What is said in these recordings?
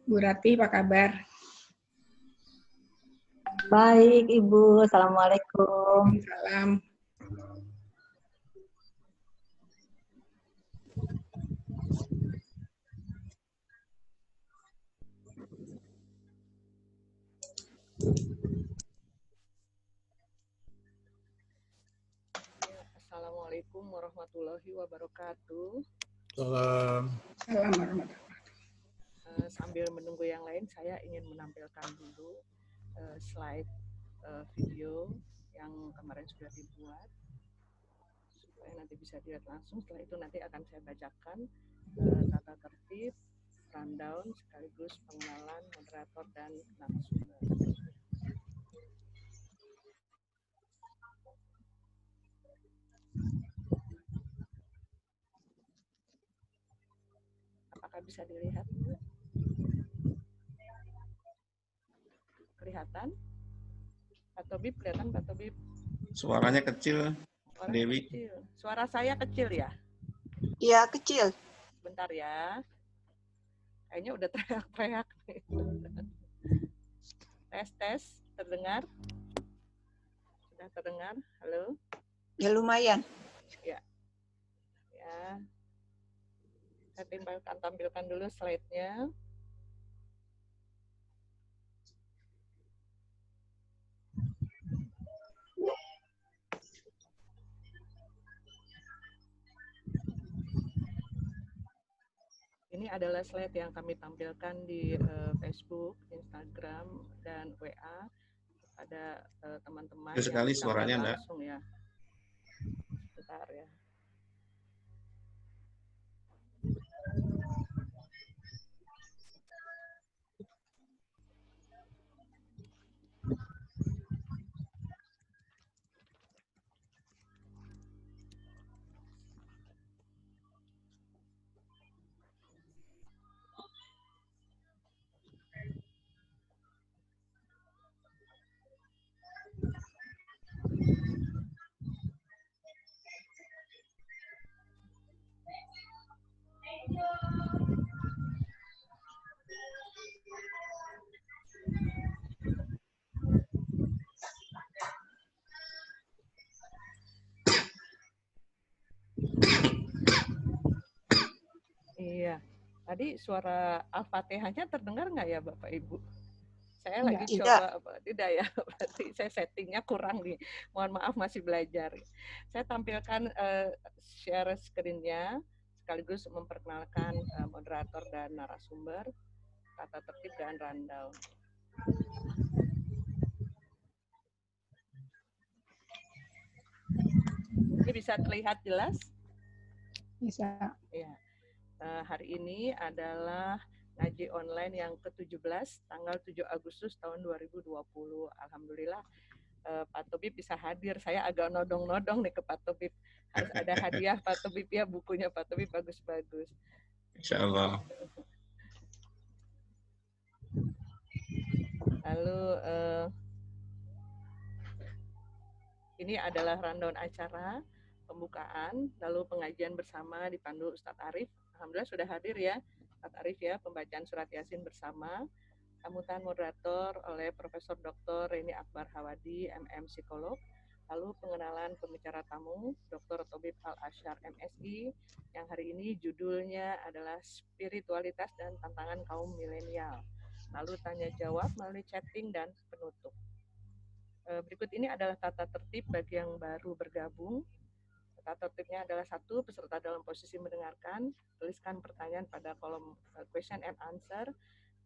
Bu Rati, apa kabar? Baik, Ibu. Assalamualaikum. Salam. Assalamualaikum warahmatullahi wabarakatuh. Salam. Salam warahmatullahi wabarakatuh. Sambil menunggu yang lain, saya ingin menampilkan dulu slide video yang kemarin sudah dibuat supaya nanti bisa dilihat langsung. Setelah itu nanti akan saya bacakan tata tertib, rundown, sekaligus pengenalan moderator dan narasumber. Apakah bisa dilihat? Kelihatan? Pak Tobib, kelihatan Pak Tobib? Suaranya kecil, Suara Dewi. kecil. Suara saya kecil ya? Iya, kecil. Bentar ya. Kayaknya udah teriak-teriak nih. Tes, terdengar? Sudah terdengar? Halo? Ya lumayan. Ya. Saya tampilkan dulu slide-nya. Ini adalah slide yang kami tampilkan di Facebook, Instagram, dan WA kepada teman-teman yang Sekali suaranya enggak langsung ya. Bentar ya. Iya, tadi suara Al-Fatihahnya terdengar nggak ya Bapak Ibu? Saya lagi coba, tidak ya, berarti saya settingnya kurang nih. Mohon maaf, masih belajar. Saya tampilkan share screen-nya, sekaligus memperkenalkan moderator dan narasumber, tata tertib dan rundown. Ini bisa terlihat jelas? Bisa. Ya. Hari ini adalah ngaji online yang ke-17, tanggal 7 Agustus tahun 2020. Alhamdulillah Pak Tobib bisa hadir. Saya agak nodong-nodong nih ke Pak Tobib. Harus ada hadiah Pak Tobib ya, bukunya Pak Tobib bagus-bagus. Insya Allah. Lalu ini adalah rundown acara pembukaan, lalu pengajian bersama dipandu Ustadz Arif. Alhamdulillah sudah hadir ya Ustadz Arif ya, pembacaan surat Yasin bersama. Sambutan moderator oleh Profesor Dr. Reni Akbar Hawadi, MM Psikolog. Lalu pengenalan pembicara tamu, Dr. Tobib Al-Asyar MSI, yang hari ini judulnya adalah Spiritualitas dan Tantangan Kaum Milenial. Lalu tanya jawab melalui chatting dan penutup. Berikut ini adalah tata tertib bagi yang baru bergabung. Tata tertibnya adalah 1, peserta dalam posisi mendengarkan, tuliskan pertanyaan pada kolom question and answer.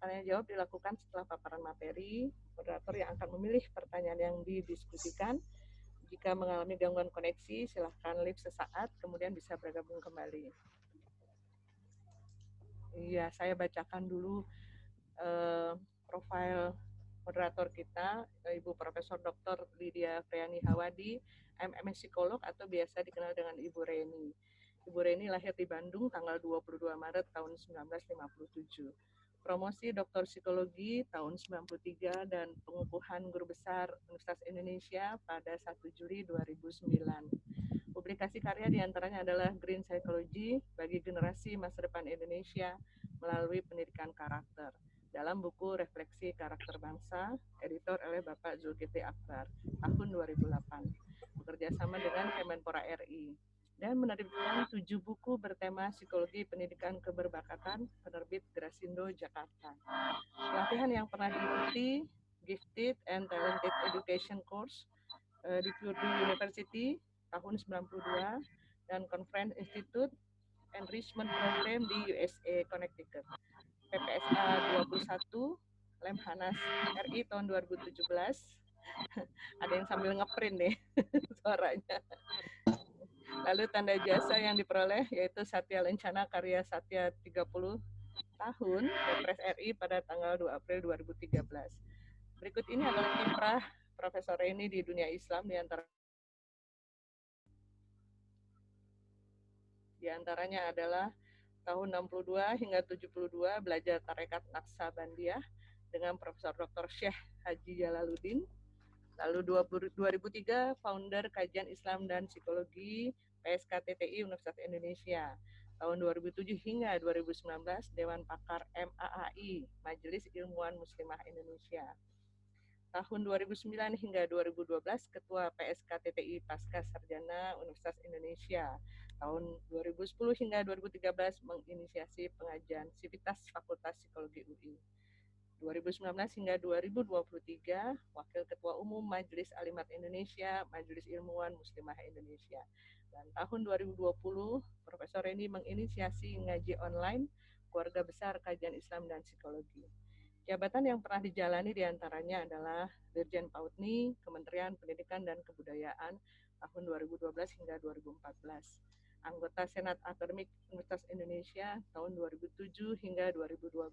Tanya jawab dilakukan setelah paparan materi. Moderator yang akan memilih pertanyaan yang didiskusikan. Jika mengalami gangguan koneksi, silahkan leave sesaat, kemudian bisa bergabung kembali. Iya, saya bacakan dulu profil moderator kita, Ibu Profesor Dr. Lydia Friani Hawadi, MM Psikolog atau biasa dikenal dengan Ibu Reni. Ibu Reni lahir di Bandung tanggal 22 Maret tahun 1957. Promosi Doktor Psikologi tahun 93 dan pengukuhan Guru Besar Universitas Indonesia pada 1 Juli 2009. Publikasi karya diantaranya adalah Green Psychology bagi generasi masa depan Indonesia melalui pendidikan karakter. dalam buku Refleksi Karakter Bangsa, editor oleh Bapak Zulkifli Akbar, tahun 2008, bekerja sama dengan Kemenpora RI, dan menerbitkan 7 buku bertema Psikologi Pendidikan Keberbakatan, penerbit Grasindo Jakarta. Pelatihan yang pernah diikuti, Gifted and Talented Education Course di Purdue University tahun 92, dan Conference Institute Enrichment Program di USA Connecticut. PPSA 21, Lemhanas RI tahun 2017. Ada yang sambil ngeprint nih suaranya. Lalu tanda jasa yang diperoleh yaitu Satya Lencana Karya Satya 30 tahun, Kepres RI pada tanggal 2 April 2013. Berikut ini adalah kiprah Profesor Reni di dunia Islam di antaranya adalah tahun 62 hingga 72 belajar Tarekat Naqsabandiyah dengan Profesor Dr. Syekh Haji Jalaluddin. Lalu 2003 founder Kajian Islam dan Psikologi PSKTTI Universitas Indonesia. Tahun 2007 hingga 2019 Dewan Pakar MAAI, Majelis Ilmuwan Muslimah Indonesia. Tahun 2009 hingga 2012 Ketua PSKTTI Pasca Sarjana Universitas Indonesia. Tahun 2010 hingga 2013 menginisiasi pengajian Sivitas Fakultas Psikologi UI. 2019 hingga 2023 Wakil Ketua Umum Majelis Alimat Indonesia, Majelis Ilmuwan Muslimah Indonesia. Dan tahun 2020 Profesor Reni menginisiasi ngaji online Keluarga Besar Kajian Islam dan Psikologi. Jabatan yang pernah dijalani diantaranya adalah Dirjen PAUDNI, Kementerian Pendidikan dan Kebudayaan tahun 2012 hingga 2014. Anggota Senat Akademik Universitas Indonesia tahun 2007 hingga 2012.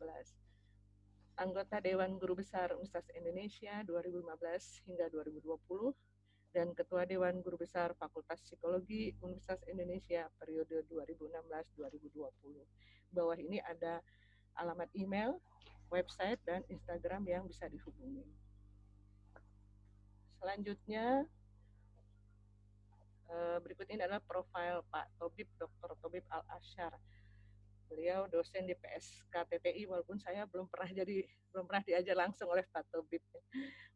Anggota Dewan Guru Besar Universitas Indonesia 2015 hingga 2020, dan Ketua Dewan Guru Besar Fakultas Psikologi Universitas Indonesia periode 2016-2020. Bawah ini ada alamat email, website, dan Instagram yang bisa dihubungi. Selanjutnya, berikut ini adalah profil Pak Tobib, Dr. Tobib Al-Asyar. Beliau dosen di PSKTTI, walaupun saya belum pernah diajar langsung oleh Pak Tobib.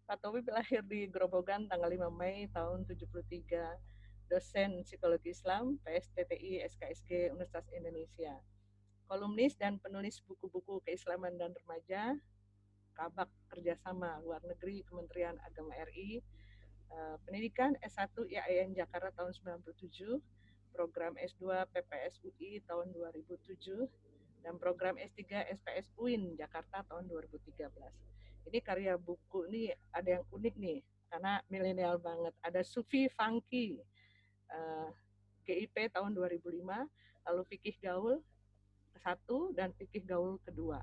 Pak Tobib lahir di Grobogan tanggal 5 Mei tahun 73, dosen Psikologi Islam PSTTI SKSG Universitas Indonesia. Kolumnis dan penulis buku-buku keislaman dan remaja, Kabak Kerjasama Luar Negeri Kementerian Agama RI, pendidikan S1 IAIN Jakarta tahun 97, program S2 PPS UI tahun 2007, dan program S3 SPS UIN Jakarta tahun 2013. Ini karya buku ini ada yang unik nih, karena milenial banget. Ada Sufi Funky, GIP tahun 2005, lalu Fikih Gaul 1 dan Fikih Gaul kedua.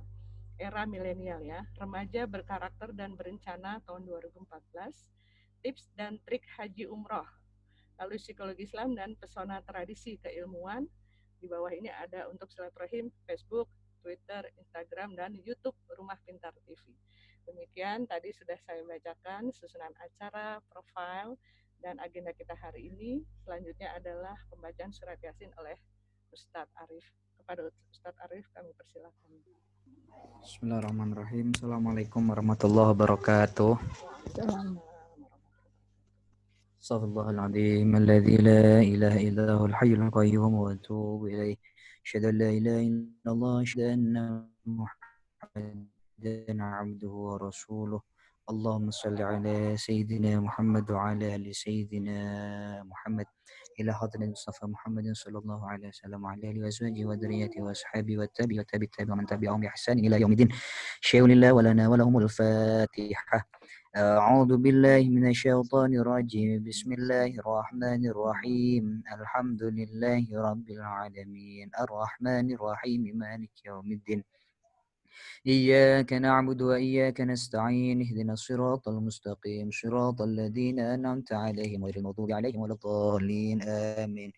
Era milenial ya, remaja berkarakter dan berencana tahun 2014, tips dan trik haji umroh, lalu psikologi Islam dan pesona tradisi keilmuan. Di bawah ini ada untuk silaturahim Facebook, Twitter, Instagram, dan YouTube Rumah Pintar TV. Demikian tadi sudah saya bacakan susunan acara, profil, dan agenda kita hari ini. Selanjutnya adalah pembacaan surat Yasin oleh Ustadz Arif. Kepada Ustadz Arif kami persilakan. Bismillahirrahmanirrahim. Assalamualaikum warahmatullahi wabarakatuh. Astaghfirullahal azim alladzi la ilaha illa huwal hayyul qayyum wa atubu ilaih. Asyhadu an la ilaha illallah wa asyhadu anna Muhammadan abduhu wa rasuluh. Allahumma shalli ala sayyidina Muhammad wa ala ali sayyidina Muhammad. إلى حضرة المصطفى محمد صلى الله عليه وسلم وعلى آله وأزواجه وذريته وأصحابه والتابعين ومن تبعهم بإحسان إلى يوم الدين. شيء لله ولنا ولهم الفاتحة. أعوذ بالله من الشيطان الرجيم. بسم الله الرحمن الرحيم. الحمد لله رب العالمين الرحمن الرحيم مالك يوم الدين. إياك نعبد وإياك نستعين. اهدنا الصراط المستقيم صراط الذين أنعمت عليهم غير المغضوب عليهم ولا الضالين آمين.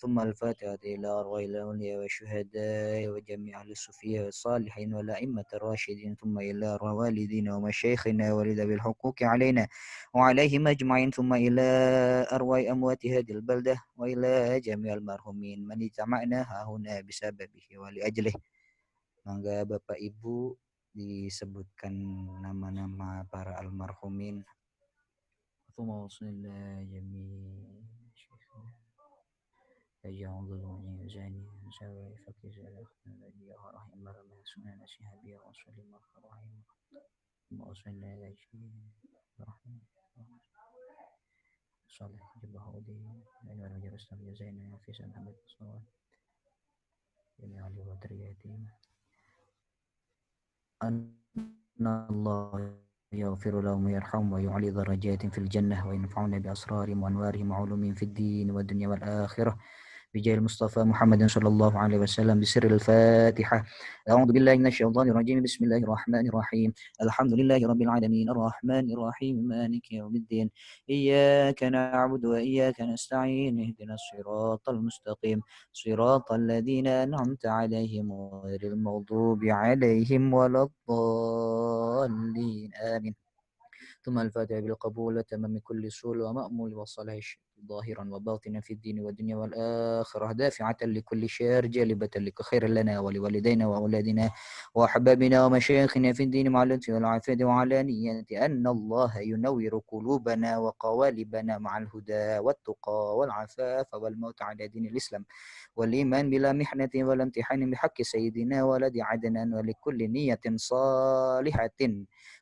ثم الفاتحة إلى أرواح الأولياء والشهداء وجميع الصفية والصالحين والأئمة الراشدين، ثم إلى أرواح والدينا ومشايخنا وذوي الحقوق علينا وعليهم أجمعين، ثم إلى أرواح أموات هذه البلدة وإلى جميع المرحومين من اجتمعنا هنا بسببه ولأجله. Mangga Bapak Ibu disebutkan nama-nama para almarhumin. Allahumma shalli ala jami' Allah يغفر لهم ويرحمهم ويعلي درجات في الجنة وينفعنا بأسرارهم وأنوارهم وعلومهم في الدين والدنيا والآخرة بجاه المصطفى محمد صلى الله عليه وسلم بسر الفاتحة. أعوذ بالله من الشيطان الرجيم. بسم الله الرحمن الرحيم. الحمد لله رب العالمين الرحمن الرحيم مالك يوم الدين إياك نعبد وإياك نستعين اهدنا الصراط المستقيم صراط الذين أنعمت عليهم غير المغضوب عليهم ولا الضالين آمين. ثم الفاتحة بالقبول وتمام من كل سول ومأمول والصلاح ظاهرا وباطنا في الدين والدنيا والآخرة دافعة لكل شر جالبة لك خير لنا ولوالدينا وأولادنا وأحبابنا ومشايخنا في الدين مع اللطف والعافية وعلانية أن الله ينور قلوبنا وقوالبنا مع الهدى والتقى والعفاف والموت على دين الإسلام والإيمان بلا محنة ولا امتحان بحق سيدنا ولد عدنان ولكل نية صالحة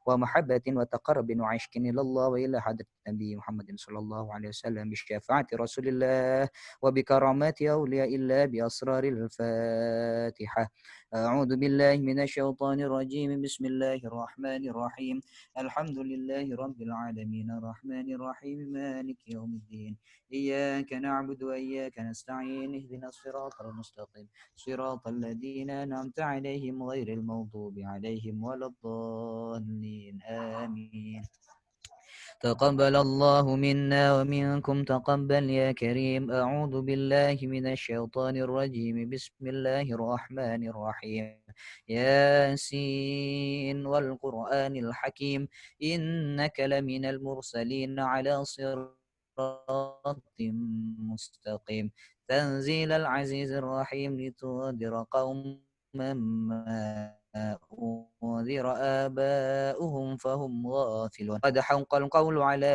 ومحبة وتقرب وعشق إلى الله وإلى حضرة النبي محمد صلى الله عليه وسلم بشفاعة رسول الله وبكرامات أولياء الله بأسرار الفاتحة. أعوذ بالله من الشيطان الرجيم. بسم الله الرحمن الرحيم. الحمد لله رب العالمين الرحمن الرحيم مالك يوم الدين إياك نعبد وإياك نستعين اهدنا الصراط المستقيم صراط الذين أنعمت عليهم غير المغضوب عليهم ولا الضالين آمين. تقبل الله منا ومنكم تقبل يا كريم. أعوذ بالله من الشيطان الرجيم. بسم الله الرحمن الرحيم. ياسين والقرآن الحكيم إنك لمن المرسلين على صراط مستقيم تنزيل العزيز الرحيم لتنذر قوما ما أنذر آباؤهم فهم غافلون قد حق القول على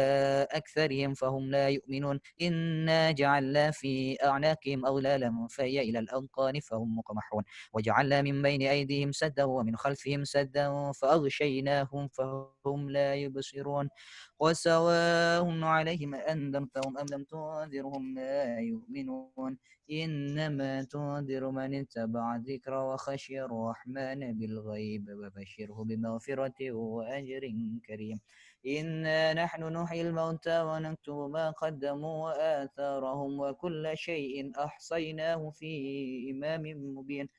أكثرهم فهم لا يؤمنون إنا جعلنا في أعناقهم أغلالا فهي إلى الأذقان فهم مقمحون وجعلنا من بين أيديهم سدا ومن خلفهم سدا فأغشيناهم فهم لا يبصرون وسواء عليهم أنذرتهم أم لم تنذرهم لا يؤمنون إنما تنذر من اتبع الذكر وخشي الرحمن بالغيب وبشره بمغفرة وأجر كريم. إنا نحن نحيي الموتى ونكتب ما قدموا وآثارهم وكل شيء أحصيناه في إمام مبين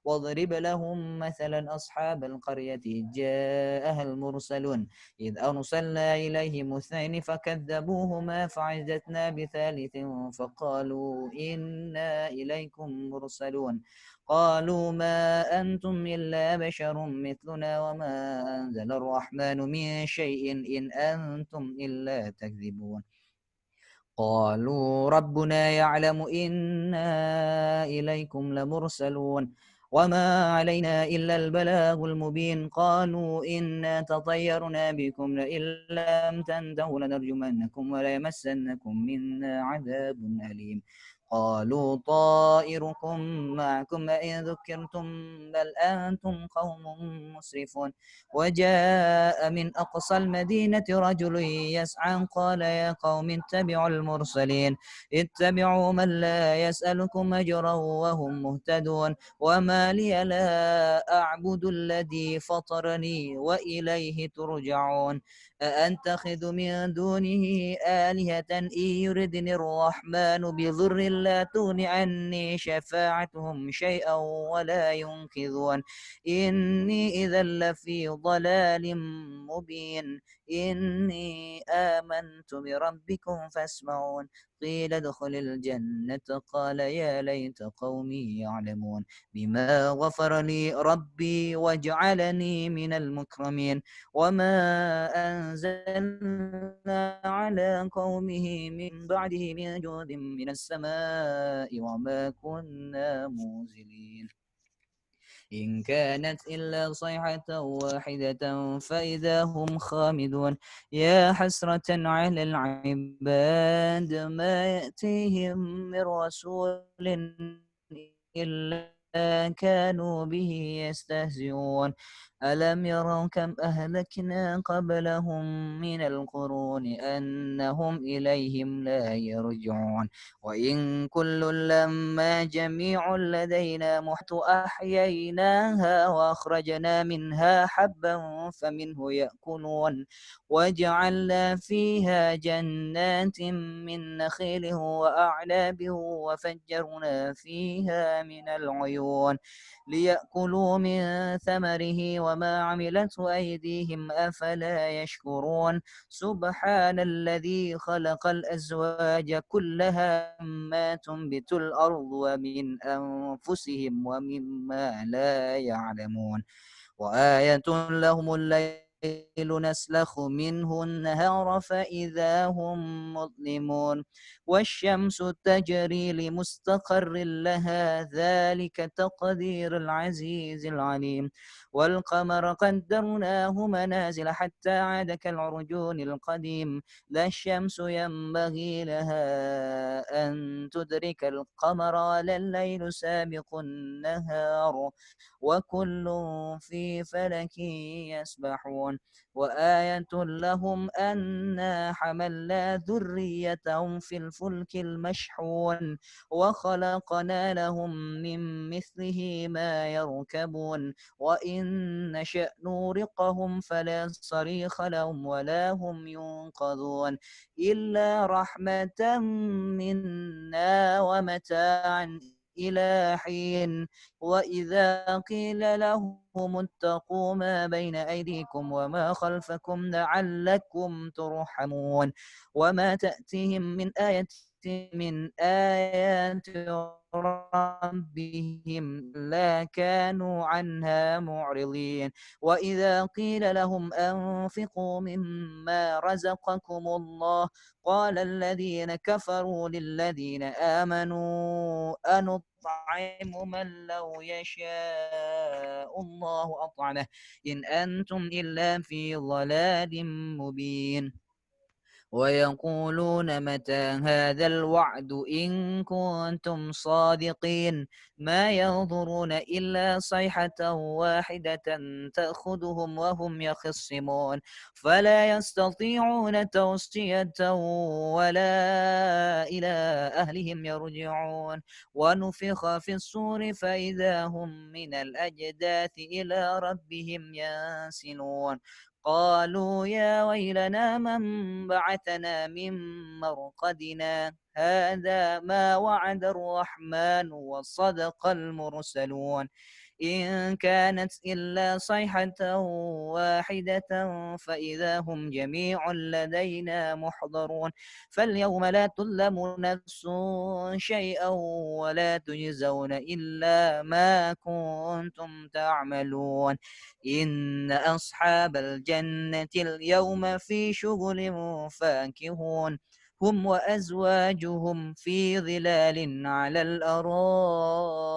واضرب لهم مثلا أصحاب القرية إذ جاءها المرسلون إذ أرسلنا إليهم اثنين فكذبوهما فعزتنا بثالث فقالوا إنا إليكم مرسلون قالوا ما أنتم إلا بشر مثلنا وما أنزل الرحمن من شيء إن أنتم إلا تكذبون قالوا ربنا يعلم إنا إليكم لمرسلون وما علينا إلا البلاغ المبين قالوا إنا تطيرنا بكم لئن لم تنتهوا لنرجمنكم وليمسنكم منا عذاب أليم قالوا طائركم معكم أئن ذكرتم بل أنتم قوم مسرفون وجاء من أقصى المدينة رجل يسعى قال يا قوم اتبعوا المرسلين اتبعوا من لا يسألكم أجرا وهم مهتدون وما لي لا أعبد الذي فطرني وإليه ترجعون أأتخذ من دونه آلهة إن يردني الرحمن بضر لا تغن عني شفاعتهم شيئا ولا ينقذون إني إذا لفي ضلال مبين إني آمنت بربكم فاسمعون قيل ادخل الجنة قال يا ليت قومي يعلمون بما غفر لي ربي وجعلني من المكرمين وما أنزلنا على قومه من بعده من جود من السماء وما كنا منزلين إن كانت إلا صيحة واحدة فإذا هم خامدون يا حسرة على العباد ما يأتيهم من رسول إلا كانوا به يستهزئون ألم يروا كم أهلكنا قبلهم من القرون أنهم إليهم لا يرجعون وإن كل لما جميع لدينا محيط أحييناها وأخرجنا منها حبا فمنه يأكلون وجعلنا فيها جنات من نخيل وأعناب وفجرنا فيها من العيون ليأكلوا من ثمره وما عملته أيديهم أفلا يشكرون سبحان الذي خلق الأزواج كلها مما تنبت الأرض ومن أنفسهم ومما لا يعلمون وآية لهم الليل نسلخ منه النهار فإذا هم مظلمون والشمس تجري لمستقر لها ذلك تقدير العزيز العليم والقمر قدرناه منازل حتى عاد كالعرجون القديم لا الشمس ينبغي لها أن تدرك القمر ولا الليل سابق النهار وكل في فلك يسبحون وآية لهم أنا حملنا ذريتهم في الفلك المشحون وخلقنا لهم من مثله ما يركبون وإن نشأ نورقهم فلا صريخ لهم ولا هم ينقذون إلا رحمة منا ومتاعا إلى حين وإذا قيل لهم اتقوا ما بين أيديكم وما خلفكم لعلكم ترحمون وما تأتيهم من آيات ربهم لا كانوا عنها معرضين وإذا قيل لهم أنفقوا مما رزقكم الله قال الذين كفروا للذين آمنوا أنطعم من لو يشاء الله أطعمه إن أنتم إلا في ضلال مبين ويقولون متى هذا الوعد إن كنتم صادقين ما ينظرون إلا صيحة واحدة تأخذهم وهم يخصمون فلا يستطيعون توصية ولا إلى أهلهم يرجعون ونفخ في الصور فإذا هم من الأجداث إلى ربهم ينسلون قالوا يا ويلنا من بعثنا من مرقدنا هذا ما وعد الرحمن وصدق المرسلون إن كانت إلا صيحة واحدة فإذا هم جميع لدينا محضرون فاليوم لا تظلم نفس شيئا ولا تجزون إلا ما كنتم تعملون إن أصحاب الجنة اليوم في شغل فاكهون هم وأزواجهم في ظلال على الأرائك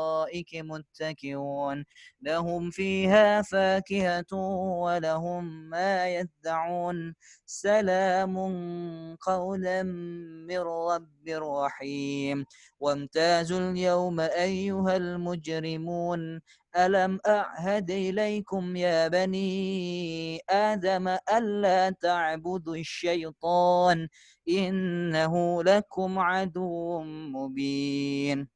متكئون لهم فيها فاكهة ولهم ما يدعون سلام قولا من رب رحيم وامتازوا اليوم أيها المجرمون ألم أعهد إليكم يا بني آدم ألا تعبدوا الشيطان إنه لكم عدو مبين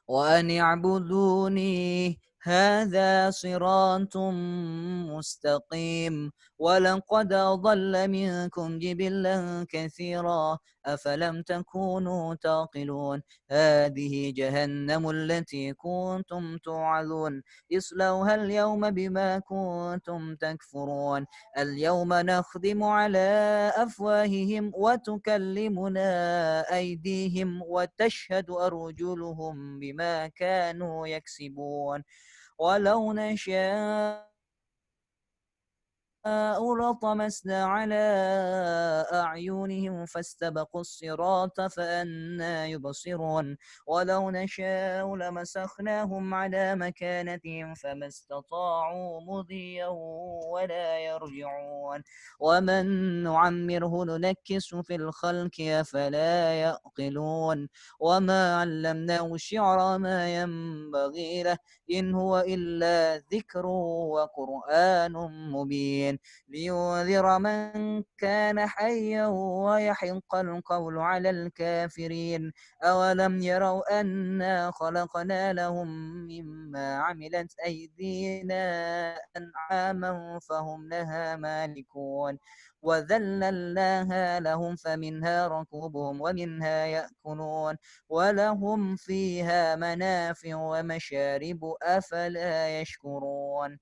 وأن اعبدوني هذا صراط مستقيم ولقد أضل منكم جبلا كثيرا أفلم تكونوا تعقلون هذه جهنم التي كنتم توعدون اصلوها اليوم بما كنتم تكفرون اليوم نختم على أفواههم وتكلمنا أيديهم وتشهد أرجلهم بما كانوا يكسبون ولو نشاء لطمسنا على أعينهم فاستبقوا الصراط فأنى يبصرون ولو نشاء لمسخناهم على مكانتهم فما استطاعوا مضيا ولا يرجعون ومن نعمره ننكس في الخلق أفلا يعقلون وما علمناه الشعر ما ينبغي له إن هو إلا ذكر وقرآن مبين لينذر من كان حيا ويحق القول على الكافرين أولم يروا أنا خلقنا لهم مما عملت أيدينا أنعاما فهم لها مالكون وذللناها لهم فمنها ركوبهم ومنها يأكلون ولهم فيها منافع ومشارب أفلا يشكرون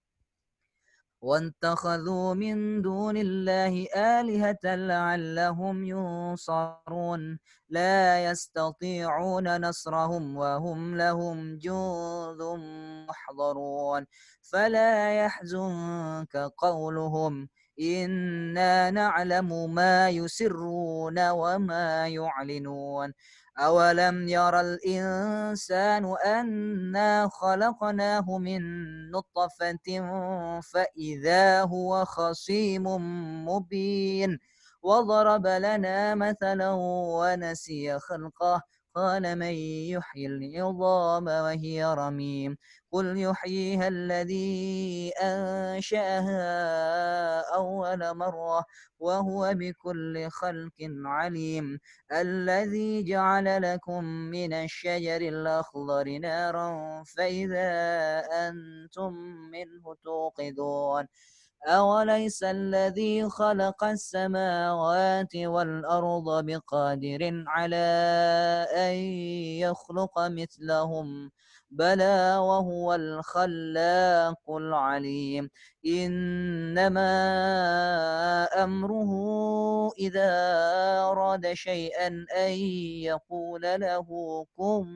واتخذوا من دون الله آلهة لعلهم ينصرون لا يستطيعون نصرهم وهم لهم جند محضرون فلا يحزنك قولهم إنا نعلم ما يسرون وما يعلنون أولم يرى الإنسان أنا خلقناه من نطفة فإذا هو خصيم مبين وضرب لنا مثلا ونسي خلقه قال من يحيي العظام وهي رميم قل يحييها الذي أنشأها أول مرة وهو بكل خلق عليم الذي جعل لكم من الشجر الأخضر نارا فإذا أنتم منه توقدون أوليس الذي خلق السماوات والأرض بقادر على أن يخلق مثلهم بلى وهو الخلاق العليم إنما أمره إذا أراد شيئا أن يقول له كن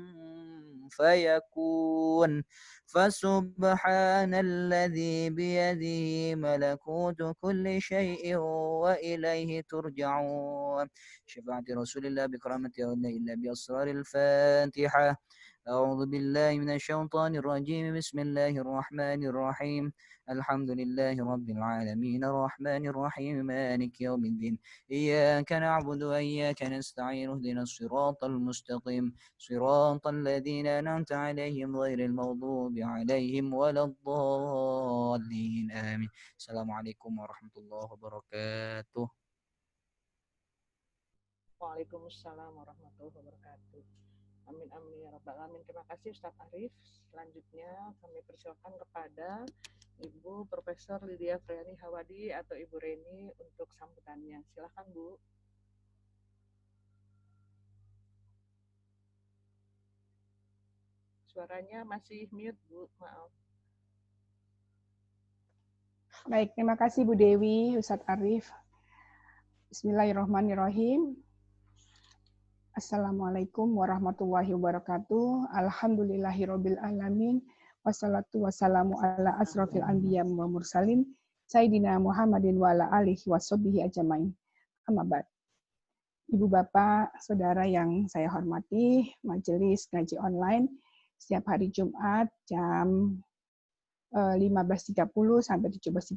فيكون فسبحان الذي بيده ملكوت كل شيء وإليه ترجعون شفاعة رسول الله بكرامة إلا بأسرار الفاتحة أعوذ بالله من الشيطان الرجيم بسم الله الرحمن الرحيم الحمد لله رب العالمين الرحمن الرحيم مالك يوم الدين إياك نعبد وإياك نستعين اهدنا الصراط المستقيم صراط الذين أنعمت عليهم غير المغضوب عليهم ولا الضالين آمين السلام عليكم ورحمة الله وبركاته. Waalaikumsalam warahmatullahi wabarakatuh. Amin amin ya rabbal alamin. Terima kasih Ustadz Arif. Selanjutnya kami persilakan kepada Ibu Profesor Lydia Friani Hawadi atau Ibu Reni untuk sambutannya. Silakan Bu. Suaranya masih mute Bu, maaf. Baik, terima kasih Bu Dewi, Ustadz Arif. Bismillahirrahmanirrahim. Assalamualaikum warahmatullahi wabarakatuh. Alhamdulillahirabbil alamin. Wassalatu wassalamu ala asrofil anbiya wa mursalin Sayyidina Muhammadin wa ala alihi washabihi ajmain. Amma ba'd. Ibu Bapak, Saudara yang saya hormati, majelis ngaji online setiap hari Jumat jam 15.30 sampai 17.30.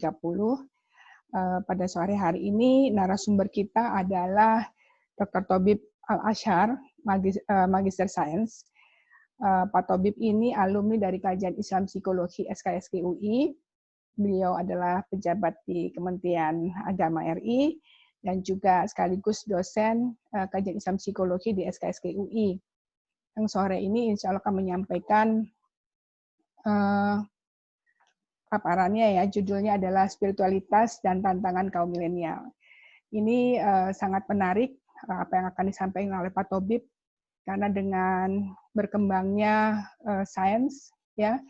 Pada sore hari ini narasumber kita adalah Dr. Tobib Al-Ashar, Magister Sains. Pak Tobib ini alumni dari Kajian Islam Psikologi SKSK UI. Beliau adalah pejabat di Kementerian Agama RI dan juga sekaligus dosen Kajian Islam Psikologi di SKSK UI. Yang sore ini insya Allah akan menyampaikan paparannya ya, judulnya adalah Spiritualitas dan Tantangan Kaum Milenial. Ini sangat menarik apa yang akan disampaikan oleh Pak Tobib, karena dengan berkembangnya sains, ya,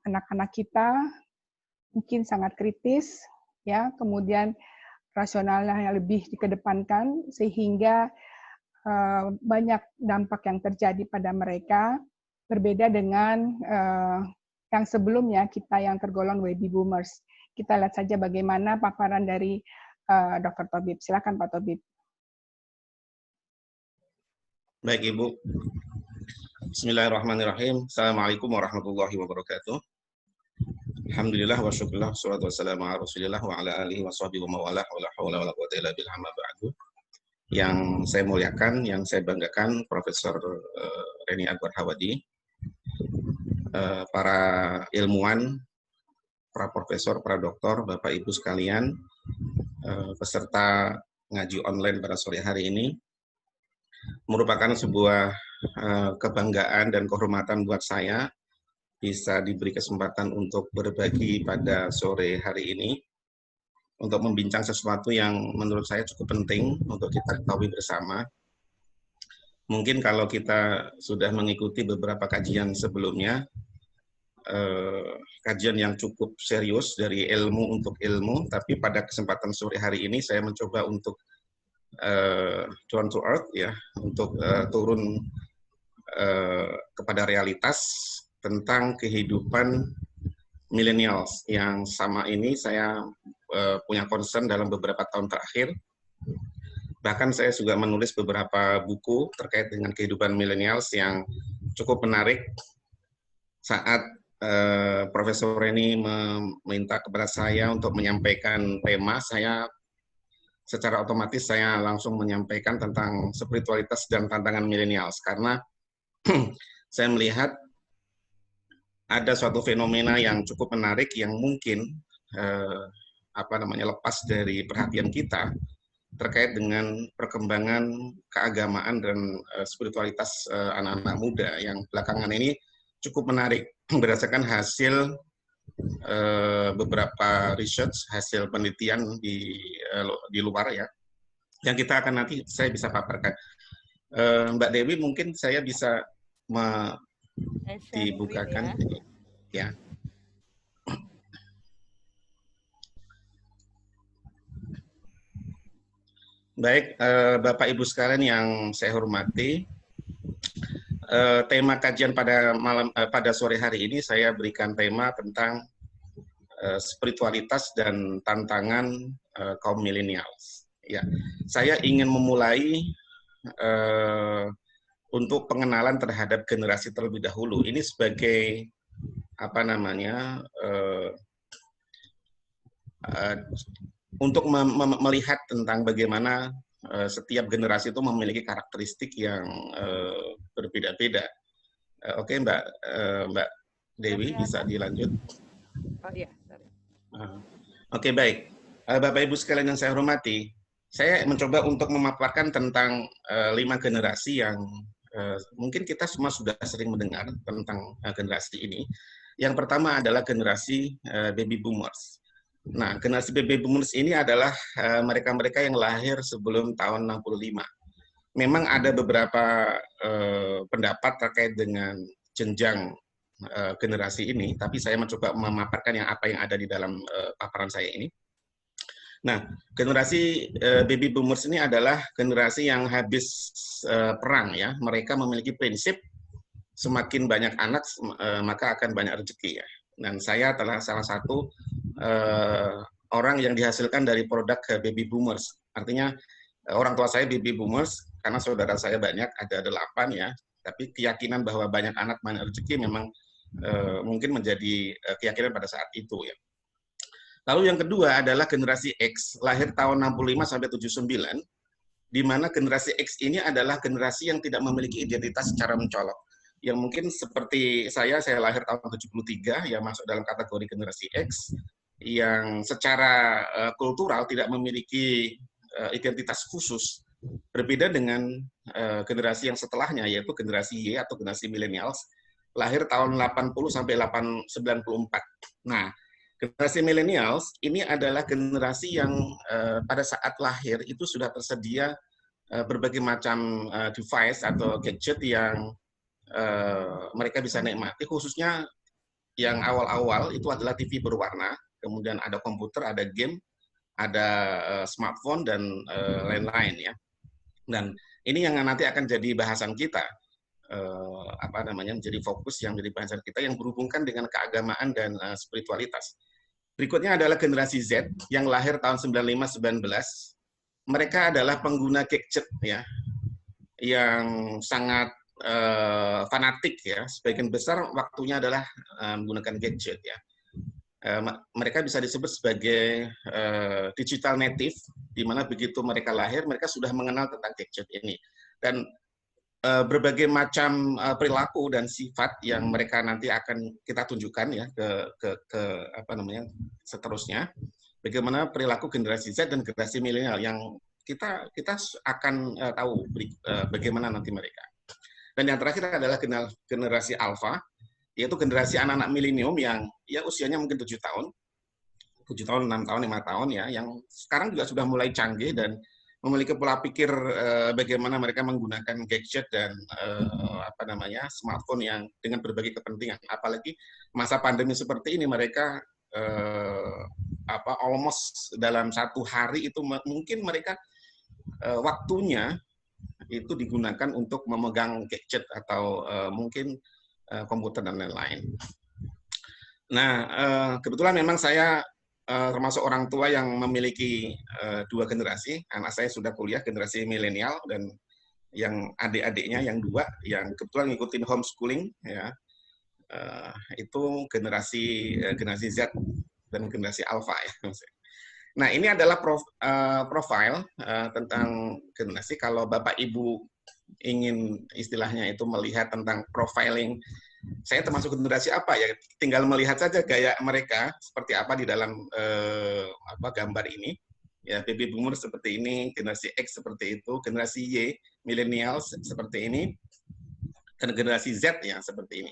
anak-anak kita mungkin sangat kritis, ya, kemudian rasionalnya yang lebih dikedepankan, sehingga banyak dampak yang terjadi pada mereka, berbeda dengan yang sebelumnya kita yang tergolong baby boomers. Kita lihat saja bagaimana paparan dari Dr. Tobib. Silakan Pak Tobib. Baik Ibu. Bismillahirrahmanirrahim. Assalamualaikum warahmatullahi wabarakatuh. Alhamdulillah wa syukurillah wassalatu wassalamu ala Rasulillah wa ala alihi wa sahbihi wa mawalah wa la haula wa la quwwata illa billah amma ba'du. Yang saya muliakan, yang saya banggakan Profesor Reni Akbar Hawadi, para ilmuwan, para profesor, para doktor, Bapak Ibu sekalian, peserta ngaji online pada sore hari ini, merupakan sebuah kebanggaan dan kehormatan buat saya bisa diberi kesempatan untuk berbagi pada sore hari ini untuk membincang sesuatu yang menurut saya cukup penting untuk kita ketahui bersama. Mungkin kalau kita sudah mengikuti beberapa kajian sebelumnya, kajian yang cukup serius dari ilmu untuk ilmu, tapi pada kesempatan sore hari ini saya mencoba untuk down to earth, ya, untuk turun kepada realitas tentang kehidupan millennials yang sama ini saya punya concern dalam beberapa tahun terakhir. Bahkan saya juga menulis beberapa buku terkait dengan kehidupan millennials yang cukup menarik. Saat Profesor Reni meminta kepada saya untuk menyampaikan tema, secara otomatis saya langsung menyampaikan tentang spiritualitas dan tantangan millennials, karena saya melihat ada suatu fenomena yang cukup menarik yang mungkin lepas dari perhatian kita terkait dengan perkembangan keagamaan dan spiritualitas anak-anak muda yang belakangan ini cukup menarik berdasarkan hasil beberapa research, hasil penelitian di luar, ya, yang kita akan nanti saya bisa paparkan. Mbak Dewi, mungkin saya bisa dibukakan, ya. Baik, Bapak Ibu sekalian yang saya hormati, tema kajian pada sore hari ini saya berikan tema tentang spiritualitas dan tantangan kaum millennials. Ya, saya ingin memulai untuk pengenalan terhadap generasi terlebih dahulu. Ini sebagai untuk melihat tentang bagaimana setiap generasi itu memiliki karakteristik yang berbeda-beda. Oke, Mbak Dewi, bisa dilanjut? Oh iya. Oke, baik. Bapak Ibu sekalian yang saya hormati, saya mencoba untuk memaparkan tentang 5 generasi yang mungkin kita semua sudah sering mendengar tentang generasi ini. Yang pertama adalah generasi baby boomers. Nah, generasi baby boomers ini adalah mereka-mereka yang lahir sebelum tahun 65. Memang ada beberapa pendapat terkait dengan jenjang generasi ini, tapi saya mencoba memaparkan apa yang ada di dalam paparan saya ini. Nah, generasi baby boomers ini adalah generasi yang habis perang, ya. Mereka memiliki prinsip semakin banyak anak maka akan banyak rezeki, ya. Dan saya adalah salah satu orang yang dihasilkan dari produk baby boomers. Artinya orang tua saya baby boomers karena saudara saya banyak, ada 8, ya. Tapi keyakinan bahwa banyak anak banyak rezeki memang mungkin menjadi keyakinan pada saat itu, ya. Lalu yang kedua adalah generasi X, lahir tahun 65 sampai 79, di mana generasi X ini adalah generasi yang tidak memiliki identitas secara mencolok. Yang mungkin seperti saya lahir tahun 73, yang masuk dalam kategori generasi X, yang secara kultural tidak memiliki identitas khusus. Berbeda dengan generasi yang setelahnya, yaitu generasi Y atau generasi millennials, lahir tahun 80 sampai 94. Nah, generasi millennials ini adalah generasi yang pada saat lahir itu sudah tersedia berbagai macam device atau gadget yang mereka bisa nikmati, khususnya yang awal-awal itu adalah TV berwarna, kemudian ada komputer, ada game, ada smartphone, dan lain-lain, ya. Dan ini yang nanti akan jadi bahasan kita. menjadi fokus yang menjadi pelajaran kita yang berhubungkan dengan keagamaan dan spiritualitas. Berikutnya adalah generasi Z yang lahir tahun 95-19. Mereka adalah pengguna gadget ya, yang sangat fanatik ya. Sebagian besar waktunya adalah menggunakan gadget ya. Mereka bisa disebut sebagai digital native, di mana begitu mereka lahir, mereka sudah mengenal tentang gadget ini. Dan berbagai macam perilaku dan sifat yang mereka nanti akan kita tunjukkan ya seterusnya. Bagaimana perilaku generasi Z dan generasi milenial yang kita akan tahu bagaimana nanti mereka. Dan yang terakhir adalah generasi Alpha, yaitu generasi anak-anak milenium yang ya usianya mungkin 7 tahun, 6 tahun, 5 tahun ya, yang sekarang juga sudah mulai canggih dan memiliki pola pikir bagaimana mereka menggunakan gadget dan smartphone yang dengan berbagai kepentingan. Apalagi masa pandemi seperti ini, mereka almost dalam 1 hari itu mungkin mereka waktunya itu digunakan untuk memegang gadget atau mungkin komputer dan lain-lain. Nah, kebetulan memang saya termasuk orang tua yang memiliki 2 generasi. Anak saya sudah kuliah, generasi milenial, dan yang adik-adiknya yang 2 yang kebetulan ngikutin homeschooling ya, itu generasi Z dan generasi Alpha ya. Nah, ini adalah profil tentang generasi. Kalau Bapak Ibu ingin istilahnya itu melihat tentang profiling, saya termasuk generasi apa ya, tinggal melihat saja gaya mereka seperti apa di dalam gambar ini ya. Baby boomer seperti ini, generasi X seperti itu, generasi Y millennials seperti ini, dan generasi Z yang seperti ini.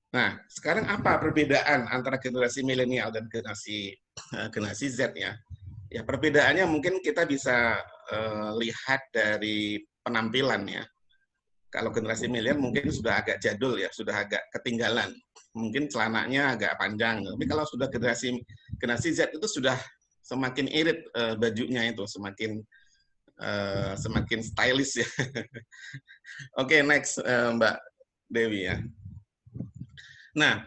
Nah, sekarang apa perbedaan antara generasi milenial dan generasi Z ya? Ya, perbedaannya mungkin kita bisa lihat dari penampilan ya. Kalau generasi milenial mungkin sudah agak jadul ya, sudah agak ketinggalan. Mungkin celananya agak panjang. Tapi kalau sudah generasi Z itu sudah semakin irit bajunya itu, semakin stylish ya. Oke, next Mbak Dewi ya. Nah,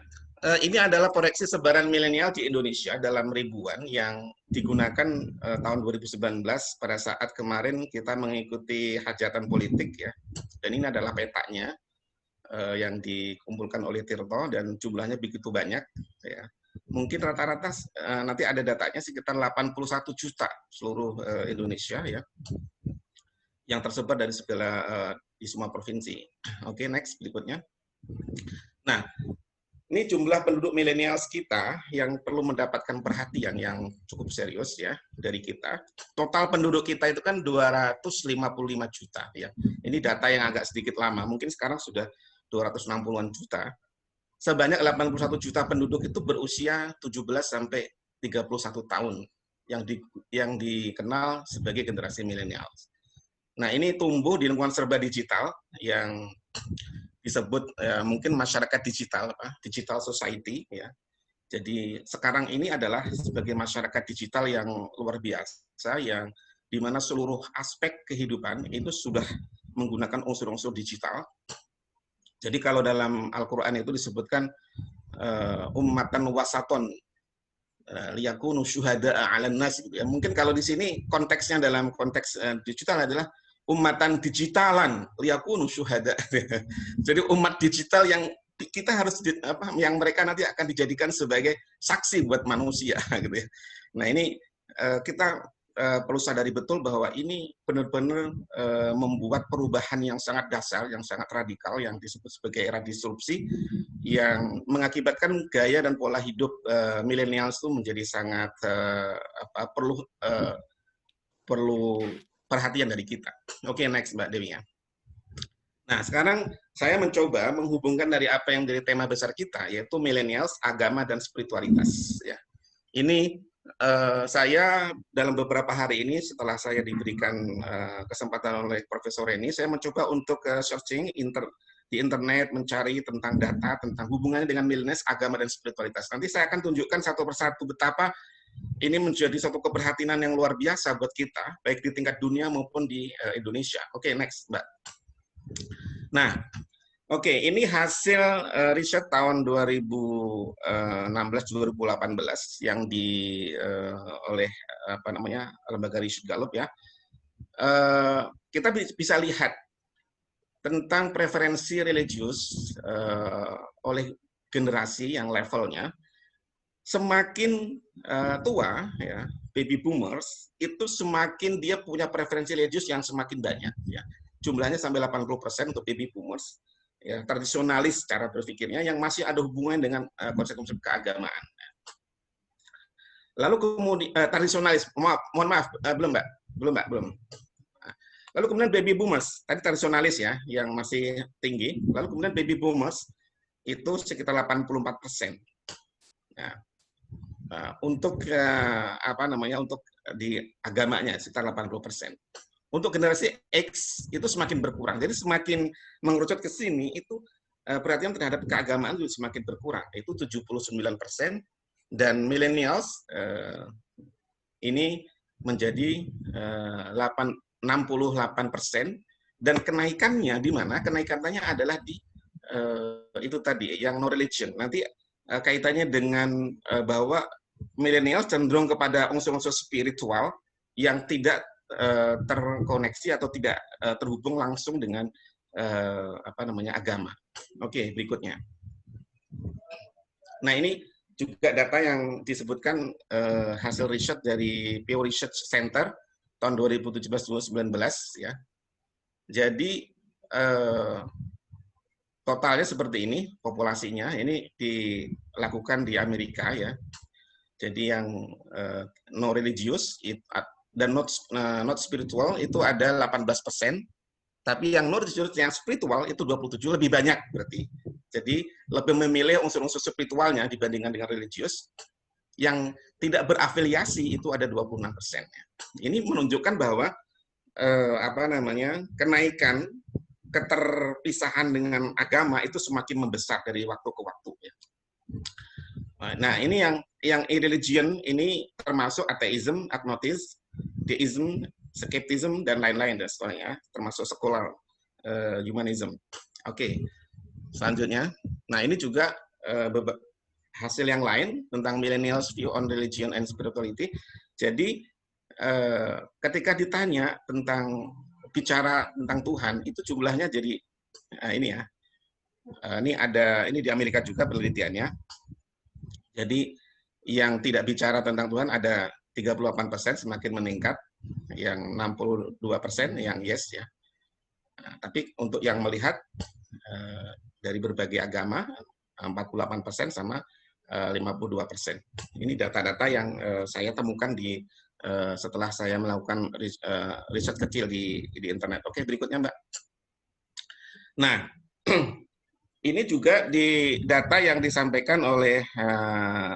ini adalah proyeksi sebaran milenial di Indonesia dalam ribuan yang digunakan tahun 2019 pada saat kemarin kita mengikuti hajatan politik ya. Dan ini adalah petanya yang dikumpulkan oleh Tirto dan jumlahnya begitu banyak ya. Mungkin rata-rata nanti ada datanya sekitar 81 juta seluruh Indonesia ya, yang tersebar dari di semua provinsi. Oke, next berikutnya. Nah, ini jumlah penduduk milenial kita yang perlu mendapatkan perhatian yang cukup serius ya dari kita. Total penduduk kita itu kan 255 juta ya. Ini data yang agak sedikit lama, mungkin sekarang sudah 260-an juta. Sebanyak 81 juta penduduk itu berusia 17 sampai 31 tahun yang dikenal sebagai generasi milenial. Nah, ini tumbuh di lingkungan serba digital yang disebut mungkin masyarakat digital society ya. Jadi sekarang ini adalah sebagai masyarakat digital yang luar biasa, yang di mana seluruh aspek kehidupan itu sudah menggunakan unsur-unsur digital. Jadi kalau dalam Al-Qur'an itu disebutkan ummatan wasaton liyakunu syuhada'a 'alan nas gitu ya. Mungkin kalau di sini konteksnya dalam konteks digital adalah ummatan digitalan liyakunu syuhada. Jadi umat digital yang kita harus yang mereka nanti akan dijadikan sebagai saksi buat manusia gitu ya. Nah, ini kita perlu sadari betul bahwa ini benar-benar membuat perubahan yang sangat dasar, yang sangat radikal, yang disebut sebagai era disrupsi, yang mengakibatkan gaya dan pola hidup milenial itu menjadi sangat perlu perhatian dari kita. Oke, next Mbak Dewi ya. Nah, sekarang saya mencoba menghubungkan dari apa yang menjadi tema besar kita, yaitu millennials, agama, dan spiritualitas. Ya. Ini saya dalam beberapa hari ini, setelah saya diberikan kesempatan oleh Profesor Reni, saya mencoba untuk searching di internet, mencari tentang data, tentang hubungannya dengan millennials, agama, dan spiritualitas. Nanti saya akan tunjukkan satu persatu betapa ini menjadi satu keprihatinan yang luar biasa buat kita, baik di tingkat dunia maupun di Indonesia. Oke, next, Mbak. Nah, oke, ini hasil riset tahun 2016-2018 yang oleh lembaga riset Gallup ya. Kita bisa lihat tentang preferensi religius oleh generasi yang levelnya semakin tua ya, baby boomers itu semakin dia punya preferensi religius yang semakin banyak ya. Jumlahnya sampai 80% untuk baby boomers. Ya, tradisionalis cara berpikirnya yang masih ada hubungan dengan konsep-konsep keagamaan. Lalu kemudian tradisionalis, mohon maaf, belum. Lalu kemudian baby boomers, tadi tradisionalis ya, yang masih tinggi. Lalu kemudian baby boomers itu sekitar 84%. Nah, untuk untuk di agamanya sekitar 80%. Untuk generasi X itu semakin berkurang. Jadi semakin mengerucut ke sini itu perhatian terhadap keagamaan itu semakin berkurang. Itu 79%, dan millennials ini menjadi 68%, dan kenaikannya di mana? Kenaikannya adalah di itu tadi yang no religion. Nanti kaitannya dengan bahwa millennials cenderung kepada unsur-unsur spiritual yang tidak terkoneksi atau tidak terhubung langsung dengan agama. Oke, berikutnya. Nah, ini juga data yang disebutkan hasil riset dari Pew Research Center tahun 2017-2019 ya. Jadi totalnya seperti ini populasinya. Ini dilakukan di Amerika ya. Jadi yang no religious dan not spiritual itu ada 18%, tapi yang no religious yang spiritual itu 27, lebih banyak berarti. Jadi lebih memilih unsur-unsur spiritualnya dibandingkan dengan religius. Yang tidak berafiliasi itu ada 26%. Ini menunjukkan bahwa kenaikan keterpisahan dengan agama itu semakin membesar dari waktu ke waktu. Nah, ini yang irreligion ini termasuk ateism, agnostics, deism, skepticism, dan lain-lain dan seterusnya, termasuk secular humanism. Oke, selanjutnya. Nah, ini juga hasil yang lain tentang millennials view on religion and spirituality. Jadi ketika ditanya bicara tentang Tuhan, itu jumlahnya jadi ini ya. Ini di Amerika juga penelitiannya. Jadi yang tidak bicara tentang Tuhan ada 38%, semakin meningkat, yang 62% yang yes ya. Nah, tapi untuk yang melihat dari berbagai agama 48% sama 52%. Ini data-data yang saya temukan setelah saya melakukan riset kecil di internet. Oke, berikutnya Mbak. Nah, ini juga di data yang disampaikan oleh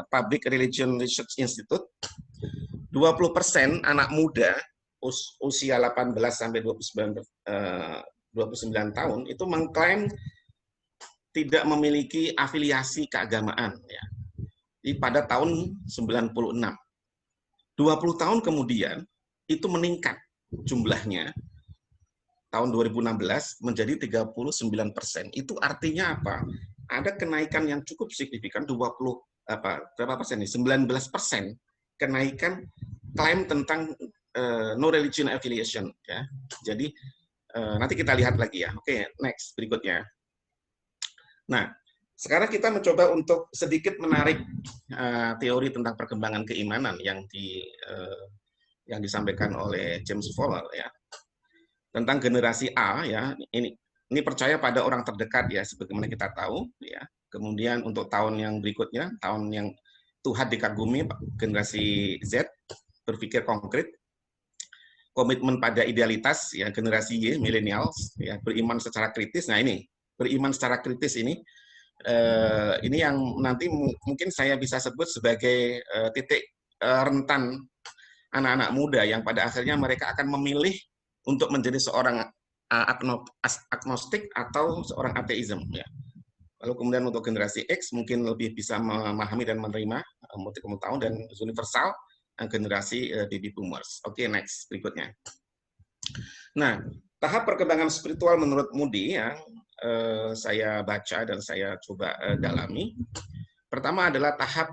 Public Religion Research Institute, 20% anak muda usia 18 sampai 29 tahun itu mengklaim tidak memiliki afiliasi keagamaan ya. Pada tahun 96. 20 tahun kemudian itu meningkat jumlahnya tahun 2016 menjadi 39%. Itu artinya apa? Ada kenaikan yang cukup signifikan, berapa persen nih? 19% kenaikan klaim tentang no religion affiliation ya. Jadi nanti kita lihat lagi ya. Oke, next berikutnya. Nah, sekarang kita mencoba untuk sedikit menarik teori tentang perkembangan keimanan yang disampaikan oleh James Fowler ya. Tentang generasi A ya, ini percaya pada orang terdekat ya, sebagaimana kita tahu ya. Kemudian untuk tahun yang berikutnya, tahun yang Tuhan dikagumi, generasi Z berpikir konkret, komitmen pada idealitas ya, generasi Y, millennials ya, beriman secara kritis. Nah, ini beriman secara kritis ini yang nanti mungkin saya bisa sebut sebagai titik rentan anak-anak muda yang pada akhirnya mereka akan memilih untuk menjadi seorang agnostik atau seorang ateisme ya. Lalu kemudian untuk generasi X mungkin lebih bisa memahami dan menerima multi tahun dan universal generasi baby boomers. Oke, next berikutnya. Nah, tahap perkembangan spiritual menurut Moody ya, saya baca dan saya coba dalami. Pertama adalah tahap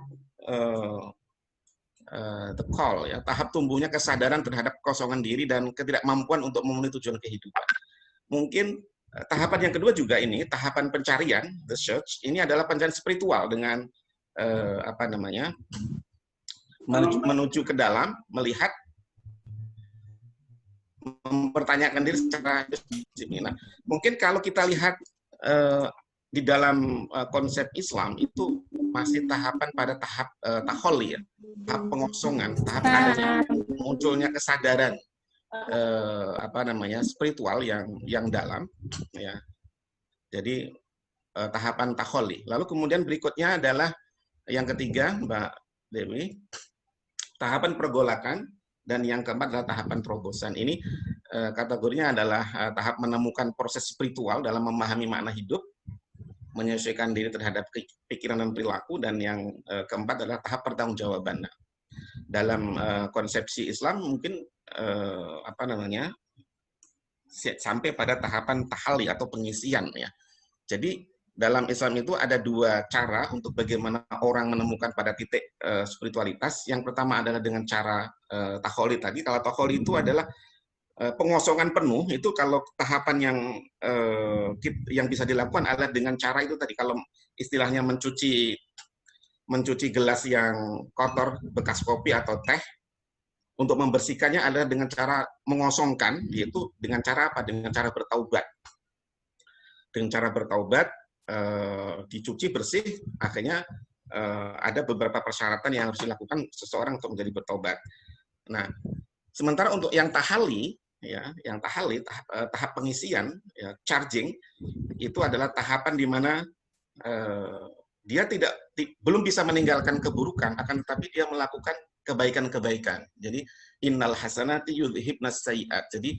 the call, ya, tahap tumbuhnya kesadaran terhadap kekosongan diri dan ketidakmampuan untuk memenuhi tujuan kehidupan. Mungkin tahapan yang kedua juga ini, tahapan pencarian, the search, ini adalah pencarian spiritual dengan menuju ke dalam, melihat, mempertanyakan diri secara nah, mungkin kalau kita lihat di dalam konsep Islam itu masih tahapan pada tahap taholi, ya, tahap pengosongan, tahap adanya munculnya kesadaran spiritual yang dalam, ya. Jadi tahapan taholi. Lalu kemudian berikutnya adalah yang ketiga, Mbak Dewi, tahapan pergolakan, dan yang keempat adalah tahapan terobosan. Ini kategorinya adalah tahap menemukan proses spiritual dalam memahami makna hidup, menyesuaikan diri terhadap pikiran dan perilaku, dan yang keempat adalah tahap pertanggungjawaban. Dalam konsepsi Islam mungkin sampai pada tahapan tahali atau pengisian, ya. Jadi dalam Islam itu ada dua cara untuk bagaimana orang menemukan pada titik spiritualitas. Yang pertama adalah dengan cara taholi tadi. Kalau taholi itu adalah pengosongan penuh, itu kalau tahapan yang bisa dilakukan adalah dengan cara itu tadi. Kalau istilahnya mencuci gelas yang kotor, bekas kopi atau teh, untuk membersihkannya adalah dengan cara mengosongkan, yaitu dengan cara apa? Dengan cara bertaubat. Dengan cara bertaubat, dicuci bersih, akhirnya ada beberapa persyaratan yang harus dilakukan seseorang untuk menjadi bertaubat. Nah, sementara untuk yang tahali, ya, tahap pengisian, ya, charging, itu adalah tahapan di mana dia belum bisa meninggalkan keburukan, akan tetapi dia melakukan kebaikan-kebaikan. Jadi innal hasanati yudhibnas sayyi'at. Jadi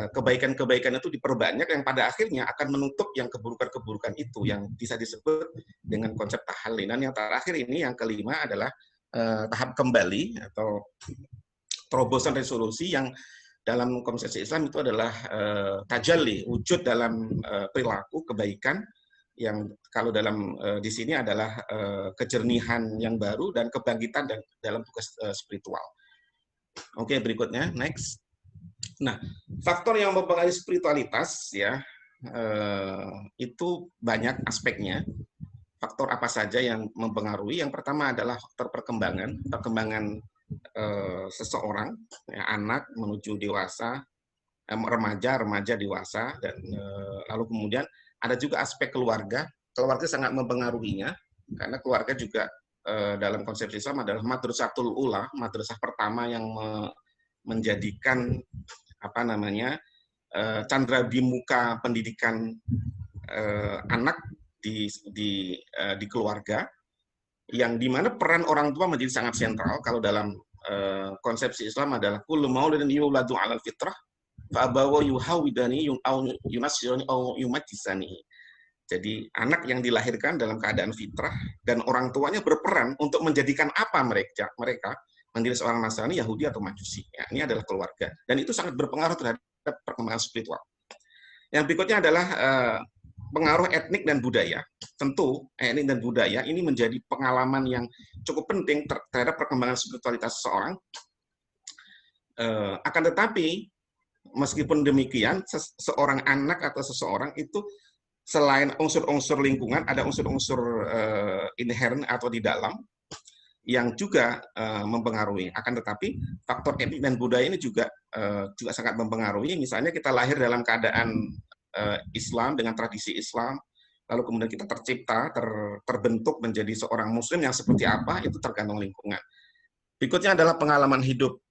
kebaikan-kebaikan itu diperbanyak yang pada akhirnya akan menutup yang keburukan-keburukan itu, yang bisa disebut dengan konsep tahali. Dan yang terakhir ini, yang kelima adalah tahap kembali atau terobosan resolusi, yang dalam konsepsi Islam itu adalah tajalli, wujud dalam perilaku kebaikan, yang kalau dalam di sini adalah kejernihan yang baru dan kebangkitan dalam tugas spiritual. Oke, berikutnya, next. Nah, faktor yang mempengaruhi spiritualitas, ya, itu banyak aspeknya. Faktor apa saja yang mempengaruhi? Yang pertama adalah faktor perkembangan seseorang, ya, anak menuju dewasa, remaja dewasa, dan lalu kemudian ada juga aspek keluarga. Keluarga sangat mempengaruhinya, karena keluarga juga dalam konsep Islam adalah madrasatul ula, madrasah pertama yang menjadikan candra bimuka pendidikan anak di keluarga, yang dimana peran orang tua menjadi sangat sentral. Kalau dalam konsepsi Islam adalah kullu maulidin yuladu 'alal fitrah fa abawahu yuhawidani au yunassirani au yumajjisani. Jadi anak yang dilahirkan dalam keadaan fitrah dan orang tuanya berperan untuk menjadikan apa mereka menjadi seorang Nasrani, Yahudi atau Majusi. Ya, ini adalah keluarga, dan itu sangat berpengaruh terhadap perkembangan spiritual. Yang berikutnya adalah pengaruh etnik dan budaya. Tentu etnik dan budaya ini menjadi pengalaman yang cukup penting terhadap perkembangan spiritualitas seseorang. Akan tetapi meskipun demikian, seorang anak atau seseorang itu selain unsur-unsur lingkungan, ada unsur-unsur inherent atau di dalam yang juga mempengaruhi. Akan tetapi faktor etnik dan budaya ini juga sangat mempengaruhi. Misalnya kita lahir dalam keadaan Islam dengan tradisi Islam, lalu kemudian kita tercipta, terbentuk menjadi seorang Muslim yang seperti apa, itu tergantung lingkungan. Berikutnya adalah pengalaman hidup.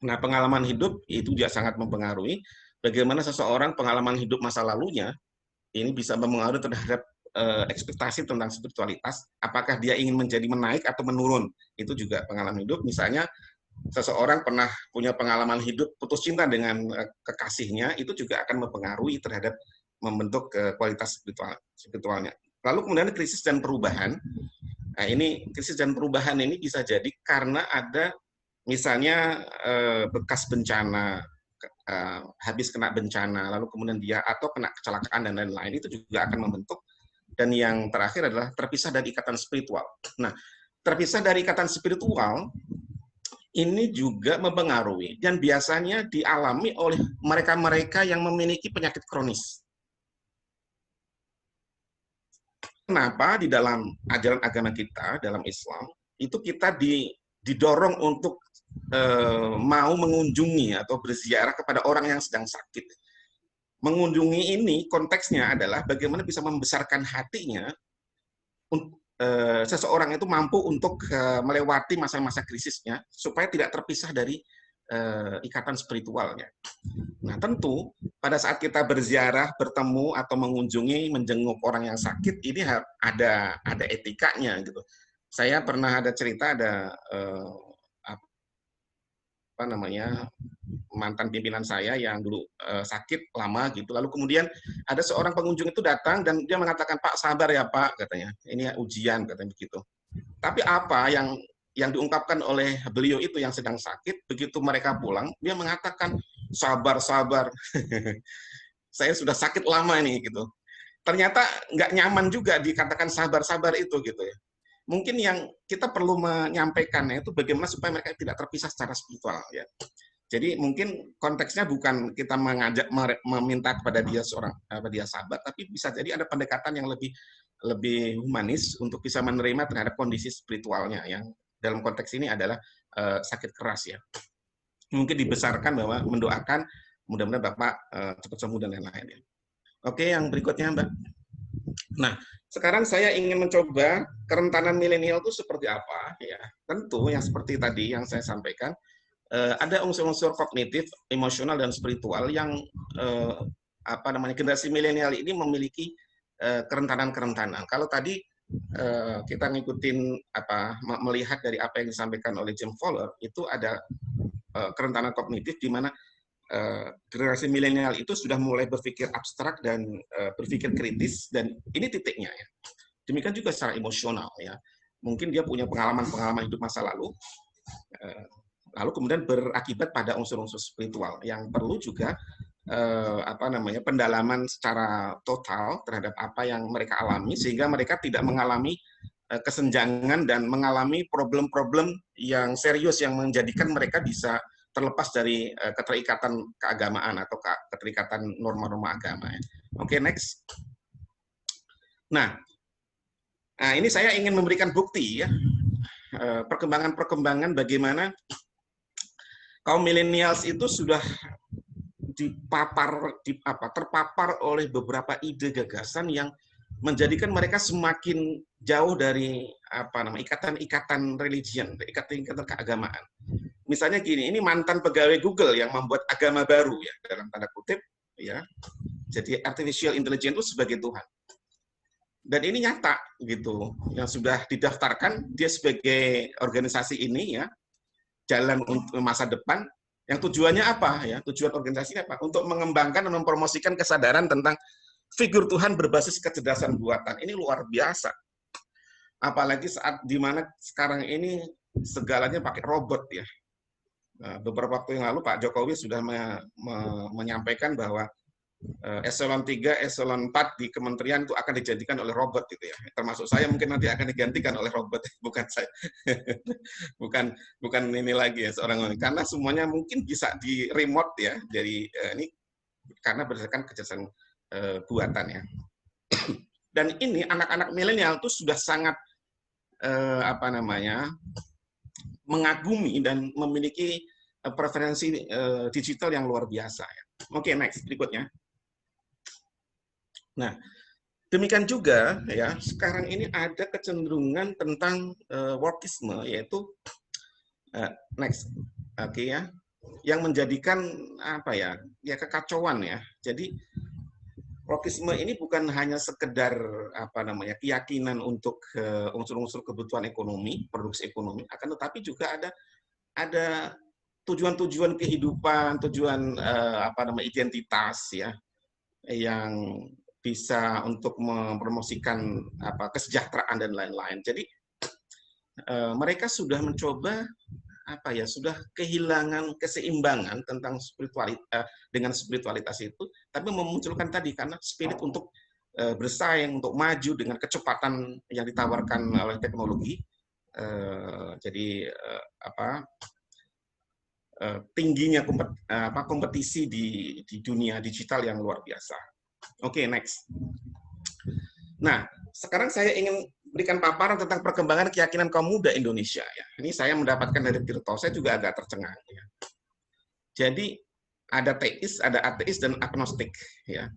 Nah, pengalaman hidup itu juga sangat mempengaruhi bagaimana seseorang pengalaman hidup masa lalunya ini bisa mempengaruhi terhadap ekspektasi tentang spiritualitas. Apakah dia ingin menjadi menaik atau menurun? Itu juga pengalaman hidup. Misalnya seseorang pernah punya pengalaman hidup putus cinta dengan kekasihnya, itu juga akan mempengaruhi terhadap membentuk kualitas spiritualnya. Lalu kemudian krisis dan perubahan. Nah, ini krisis dan perubahan ini bisa jadi karena ada misalnya bekas bencana habis kena bencana, lalu kemudian dia atau kena kecelakaan dan lain-lain, itu juga akan membentuk. Dan yang terakhir adalah terpisah dari ikatan spiritual. Nah, terpisah dari ikatan spiritual ini juga mempengaruhi dan biasanya dialami oleh mereka-mereka yang memiliki penyakit kronis. Kenapa di dalam ajaran agama kita, dalam Islam, itu kita didorong untuk mau mengunjungi atau berziarah kepada orang yang sedang sakit. Mengunjungi ini konteksnya adalah bagaimana bisa membesarkan hatinya seseorang itu mampu untuk melewati masa-masa krisisnya supaya tidak terpisah dari ikatan spiritualnya. Nah, tentu pada saat kita berziarah, bertemu atau mengunjungi, menjenguk orang yang sakit, ini ada etikanya gitu. Saya pernah ada cerita mantan pimpinan saya yang dulu sakit lama gitu. Lalu kemudian ada seorang pengunjung itu datang dan dia mengatakan, "Pak, sabar ya Pak," katanya. "Ini ujian," katanya begitu. Tapi apa yang diungkapkan oleh beliau itu yang sedang sakit, begitu mereka pulang, dia mengatakan, "Sabar, sabar." Saya sudah sakit lama ini gitu. Ternyata nggak nyaman juga dikatakan sabar-sabar itu gitu ya. Mungkin yang kita perlu menyampaikannya itu bagaimana supaya mereka tidak terpisah secara spiritual ya. Jadi mungkin konteksnya bukan kita mengajak meminta kepada dia dia sabar, tapi bisa jadi ada pendekatan yang lebih humanis untuk bisa menerima terhadap kondisi spiritualnya yang dalam konteks ini adalah sakit keras ya. Mungkin dibesarkan bahwa mendoakan mudah-mudahan Bapak cepat sembuh dan lain-lain. Oke, yang berikutnya Mbak. Nah, sekarang saya ingin mencoba kerentanan milenial itu seperti apa ya. Tentu yang seperti tadi yang saya sampaikan, ada unsur-unsur kognitif, emosional dan spiritual yang generasi milenial ini memiliki kerentanan-kerentanan. Kalau tadi kita ngikutin melihat dari apa yang disampaikan oleh James Fowler, itu ada kerentanan kognitif di mana generasi milenial itu sudah mulai berpikir abstrak dan berpikir kritis, dan ini titiknya ya. Demikian juga secara emosional ya. Mungkin dia punya pengalaman-pengalaman hidup masa lalu, lalu kemudian berakibat pada unsur-unsur spiritual yang perlu juga pendalaman secara total terhadap apa yang mereka alami, sehingga mereka tidak mengalami kesenjangan dan mengalami problem-problem yang serius yang menjadikan mereka bisa terlepas dari keterikatan keagamaan atau keterikatan norma-norma agama. Oke, next. Nah, ini saya ingin memberikan bukti ya, perkembangan-perkembangan bagaimana kaum millennials itu sudah terpapar oleh beberapa ide gagasan yang menjadikan mereka semakin jauh dari ikatan-ikatan religion, ikatan-ikatan keagamaan. Misalnya gini, ini mantan pegawai Google yang membuat agama baru ya, dalam tanda kutip ya. Jadi artificial intelligence itu sebagai Tuhan. Dan ini nyata gitu, yang sudah didaftarkan dia sebagai organisasi ini ya, jalan untuk masa depan, yang tujuannya apa ya? Tujuan organisasi apa? Untuk mengembangkan dan mempromosikan kesadaran tentang figur Tuhan berbasis kecerdasan buatan. Ini luar biasa. Apalagi saat dimana sekarang ini segalanya pakai robot ya. Nah, beberapa waktu yang lalu Pak Jokowi sudah menyampaikan bahwa eselon 3, eselon 4 di kementerian itu akan dijadikan oleh robot gitu ya. Termasuk saya mungkin nanti akan digantikan oleh robot, bukan saya. bukan ini lagi ya seorang, karena semuanya mungkin bisa di remote ya. Jadi ini karena berdasarkan kecerdasan buatan ya. Dan ini anak-anak milenial itu sudah sangat mengagumi dan memiliki preferensi digital yang luar biasa. Oke, next berikutnya. Nah, demikian juga ya, sekarang ini ada kecenderungan tentang wokeisme, yaitu next, oke ya, yang menjadikan kekacauan ya. Jadi wokeisme ini bukan hanya sekedar keyakinan untuk unsur-unsur kebutuhan ekonomi, produksi ekonomi, akan tetapi juga ada tujuan-tujuan kehidupan, tujuan identitas ya, yang bisa untuk mempromosikan kesejahteraan dan lain-lain. Jadi mereka sudah mencoba apa ya, sudah kehilangan keseimbangan tentang spiritualitas dengan spiritualitas itu, tapi memunculkan tadi karena spirit untuk bersaing, untuk maju dengan kecepatan yang ditawarkan oleh teknologi. Jadi tingginya kompetisi di dunia digital yang luar biasa. Oke, next. Nah, sekarang saya ingin berikan paparan tentang perkembangan keyakinan kaum muda Indonesia. Ya. Ini saya mendapatkan dari Tirto, saya juga agak tercengang. Ya. Jadi ada teis, ada ateis dan agnostik. Ya.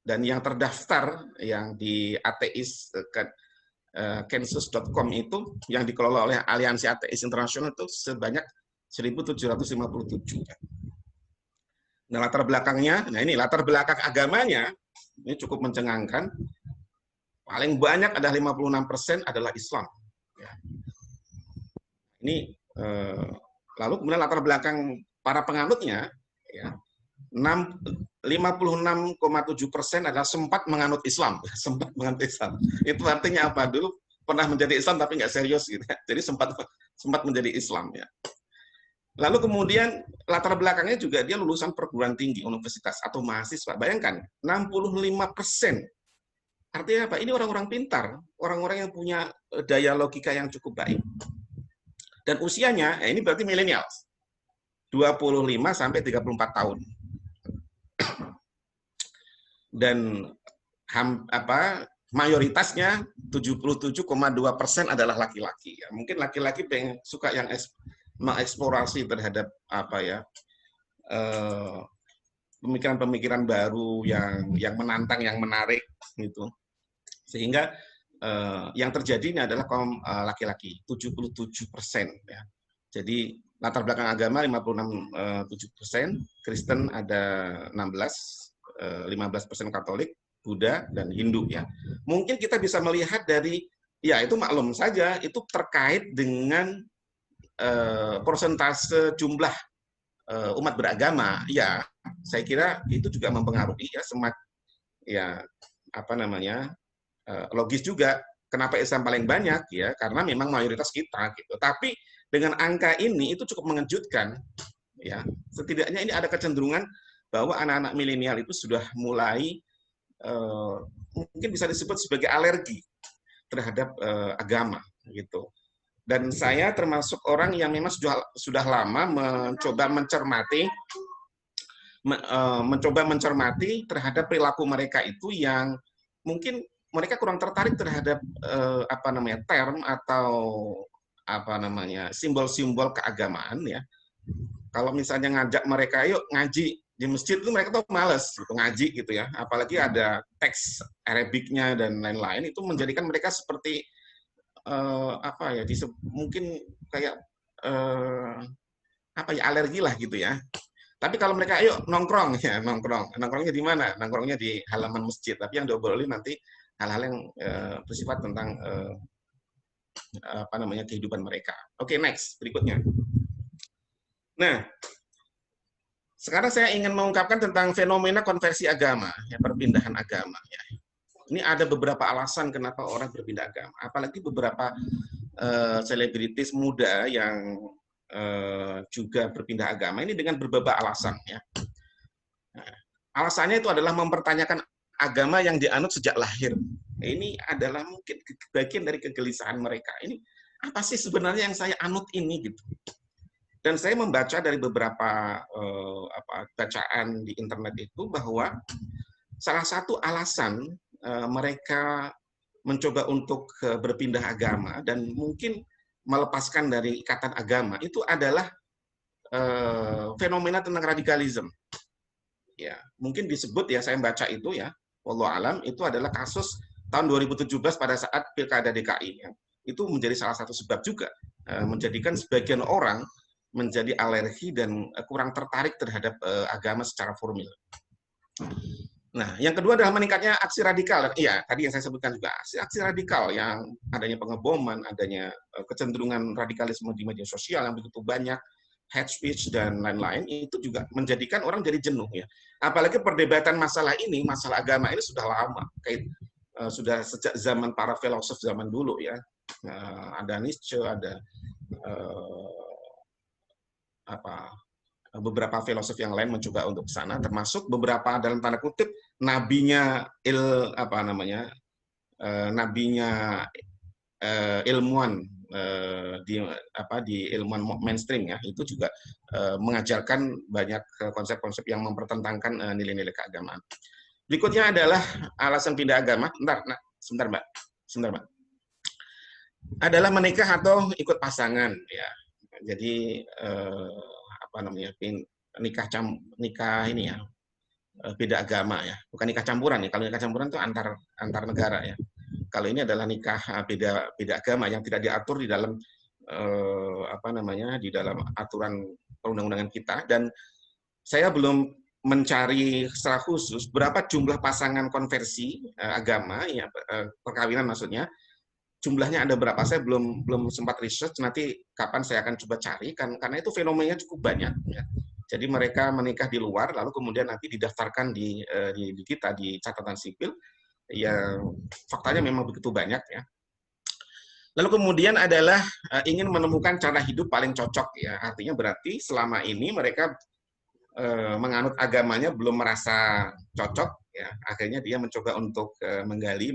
Dan yang terdaftar yang di ateis Kensus.com itu yang dikelola oleh Aliansi Ateis Internasional itu sebanyak 1.757. Nah, latar belakangnya, nah ini latar belakang agamanya, ini cukup mencengangkan. Paling banyak ada 56% adalah Islam. Ya. Ini lalu kemudian latar belakang para penganutnya, ya, 56,7% adalah sempat menganut Islam, sempat menganut Islam. Itu artinya apa? Dulu pernah menjadi Islam tapi nggak serius gitu. Jadi sempat menjadi Islam ya. Lalu kemudian latar belakangnya juga dia lulusan perguruan tinggi, universitas atau mahasiswa. Bayangkan 65%. Artinya apa? Ini orang-orang pintar, orang-orang yang punya daya logika yang cukup baik. Dan usianya, ini berarti milenial, 25 sampai 34 tahun. Dan mayoritasnya 77,2% adalah laki-laki. Ya, mungkin laki-laki suka yang mengeksplorasi terhadap pemikiran-pemikiran baru yang menantang, yang menarik gitu. Sehingga yang terjadi ini adalah kaum laki-laki 77%. Ya. Jadi latar belakang agama 56,7%, Kristen ada 15% Katolik, Buddha dan Hindu ya. Mungkin kita bisa melihat dari ya itu maklum saja itu terkait dengan persentase jumlah umat beragama. Ya, saya kira itu juga mempengaruhi ya logis juga kenapa Islam paling banyak ya karena memang mayoritas kita gitu. Tapi dengan angka ini itu cukup mengejutkan ya. Setidaknya ini ada kecenderungan bahwa anak-anak milenial itu sudah mulai mungkin bisa disebut sebagai alergi terhadap agama gitu. Dan saya termasuk orang yang memang sudah lama mencoba mencermati terhadap perilaku mereka itu yang mungkin mereka kurang tertarik terhadap term atau simbol-simbol keagamaan ya. Kalau misalnya ngajak mereka yuk ngaji di masjid itu mereka tuh males gitu ngaji gitu ya. Apalagi ada teks Arabiknya dan lain-lain itu menjadikan mereka seperti mungkin kayak alergi lah gitu ya. Tapi kalau mereka ayo nongkrong ya nongkrongnya di mana? Nongkrongnya di halaman masjid. Tapi yang diobrolin nanti hal-hal yang bersifat tentang kehidupan mereka. Oke, next berikutnya. Nah, sekarang saya ingin mengungkapkan tentang fenomena konversi agama, ya perpindahan agama. Ya. Ini ada beberapa alasan kenapa orang berpindah agama. Apalagi beberapa selebritis muda yang juga berpindah agama ini dengan berbagai alasan. Ya. Nah, alasannya itu adalah mempertanyakan agama yang dianut sejak lahir. Ini adalah mungkin bagian dari kegelisahan mereka. Ini apa sih sebenarnya yang saya anut ini gitu. Dan saya membaca dari beberapa bacaan di internet itu bahwa salah satu alasan mereka mencoba untuk berpindah agama dan mungkin melepaskan dari ikatan agama itu adalah fenomena tentang radikalisme. Ya, mungkin disebut ya saya baca itu ya, wallahu alam itu adalah kasus tahun 2017 pada saat Pilkada DKI. Ya. Itu menjadi salah satu sebab juga menjadikan sebagian orang menjadi alergi dan kurang tertarik terhadap agama secara formil. Nah, yang kedua adalah meningkatnya aksi radikal. Iya, tadi yang saya sebutkan juga aksi radikal yang adanya pengeboman, adanya kecenderungan radikalisme di media sosial yang begitu banyak, hate speech dan lain-lain itu juga menjadikan orang jadi jenuh ya. Apalagi perdebatan masalah ini, masalah agama ini sudah lama, sudah sejak zaman para filosof zaman dulu ya. Ada Nietzsche, ada beberapa filosof yang lain mencoba untuk ke sana, termasuk beberapa dalam tanda kutip nabinya nabinya ilmuwan di ilmuwan mainstream ya, itu juga mengajarkan banyak konsep-konsep yang mempertentangkan nilai-nilai keagamaan. Berikutnya adalah alasan pindah agama. Sebentar Mbak. Adalah menikah atau ikut pasangan ya. Jadi nikah ini ya, beda agama ya, bukan nikah campuran ya. Kalau nikah campuran itu antar negara ya. Kalau ini adalah nikah beda agama yang tidak diatur di dalam di dalam aturan perundang-undangan kita, dan saya belum mencari secara khusus berapa jumlah pasangan konversi agama ya, perkawinan maksudnya. Jumlahnya ada berapa? Saya belum sempat research. Nanti kapan saya akan coba cari, karena itu fenomenanya cukup banyak. Ya. Jadi mereka menikah di luar, lalu kemudian nanti didaftarkan di kita di catatan sipil. Ya, faktanya memang begitu banyak ya. Lalu kemudian adalah ingin menemukan cara hidup paling cocok ya. Artinya berarti selama ini mereka menganut agamanya belum merasa cocok ya. Akhirnya dia mencoba untuk menggali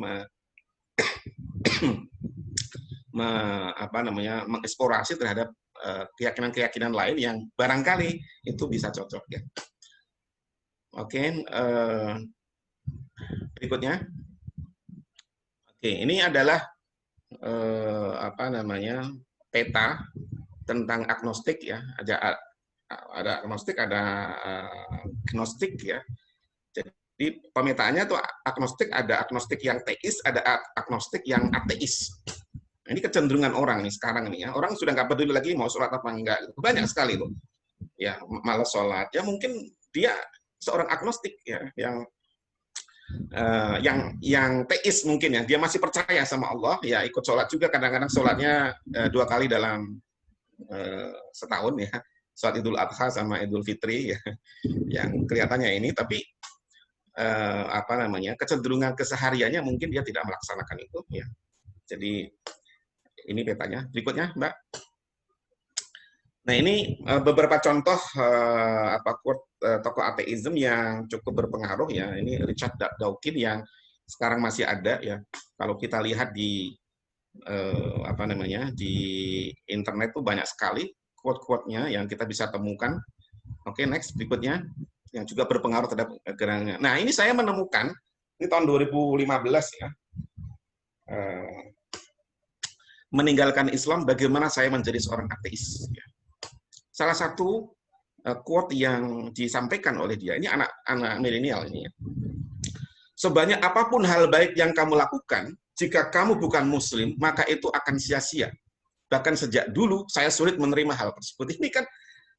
mengeksplorasi terhadap keyakinan-keyakinan lain yang barangkali itu bisa cocok ya. Oke, berikutnya. Oke, ini adalah peta tentang agnostik ya. Ada agnostik, ada gnostik ya. Jadi pemetaannya tuh agnostik, ada agnostik yang teis, ada agnostik yang ateis. Ini kecenderungan orang nih sekarang nih ya. Orang sudah nggak peduli lagi mau sholat apa enggak. Banyak sekali loh. Ya, malas sholat. Ya mungkin dia seorang agnostik ya, yang teis mungkin ya. Dia masih percaya sama Allah, ya ikut sholat juga. Kadang-kadang sholatnya 2 kali dalam setahun ya. Sholat Idul Adha sama Idul Fitri ya. Yang kelihatannya ini, tapi kecenderungan kesehariannya mungkin dia tidak melaksanakan itu ya. Jadi ini petanya. Berikutnya, Mbak. Nah, ini beberapa contoh tokoh ateisme yang cukup berpengaruh ya. Ini Richard Dawkins yang sekarang masih ada ya. Kalau kita lihat di di internet tuh banyak sekali quote-quote-nya yang kita bisa temukan. Oke, next berikutnya yang juga berpengaruh terhadap gerangan. Nah, ini saya menemukan ini tahun 2015 ya. Meninggalkan Islam, bagaimana saya menjadi seorang ateis. Salah satu quote yang disampaikan oleh dia, ini anak milenial ini ya. Sebanyak apapun hal baik yang kamu lakukan, jika kamu bukan muslim, maka itu akan sia-sia. Bahkan sejak dulu saya sulit menerima hal tersebut. Ini kan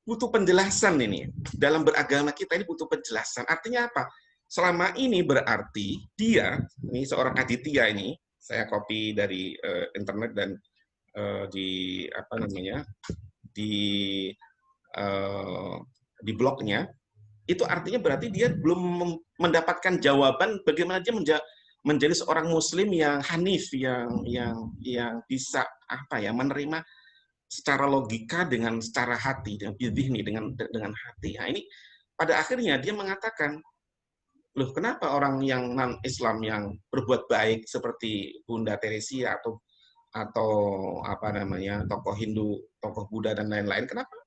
butuh penjelasan ini. Dalam beragama kita ini butuh penjelasan. Artinya apa? Selama ini berarti dia, ini seorang Aditya ini, saya copy dari internet dan di blognya, itu artinya berarti dia belum mendapatkan jawaban bagaimana dia menjadi seorang Muslim yang hanif, yang bisa menerima secara logika dengan secara hati, dengan hati. Nah, ini pada akhirnya dia mengatakan, loh, kenapa orang yang non-Islam yang berbuat baik seperti Bunda Teresia atau tokoh Hindu, tokoh Buddha dan lain-lain, kenapa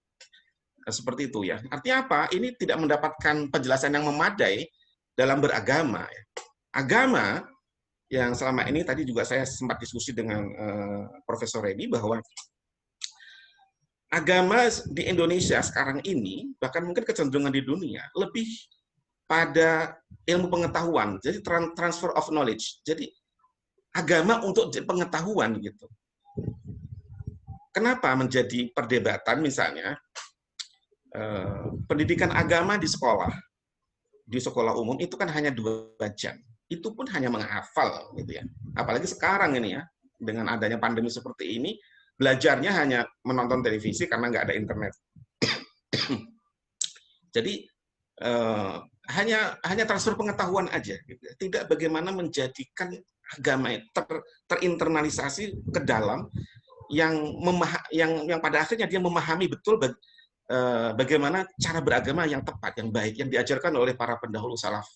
seperti itu ya? Artinya apa? Ini tidak mendapatkan penjelasan yang memadai dalam beragama. Agama yang selama ini tadi juga saya sempat diskusi dengan Profesor Reddy bahwa agama di Indonesia sekarang ini, bahkan mungkin kecenderungan di dunia, lebih pada ilmu pengetahuan, jadi transfer of knowledge. Jadi agama untuk pengetahuan gitu. Kenapa menjadi perdebatan misalnya pendidikan agama di sekolah umum itu kan hanya 2 jam. Itu pun hanya menghafal gitu ya. Apalagi sekarang ini ya, dengan adanya pandemi seperti ini, belajarnya hanya menonton televisi karena nggak ada internet. Jadi hanya transfer pengetahuan aja, gitu. Tidak bagaimana menjadikan agama terinternalisasi ke dalam yang pada akhirnya dia memahami betul bagaimana cara beragama yang tepat, yang baik, yang diajarkan oleh para pendahulu salaf,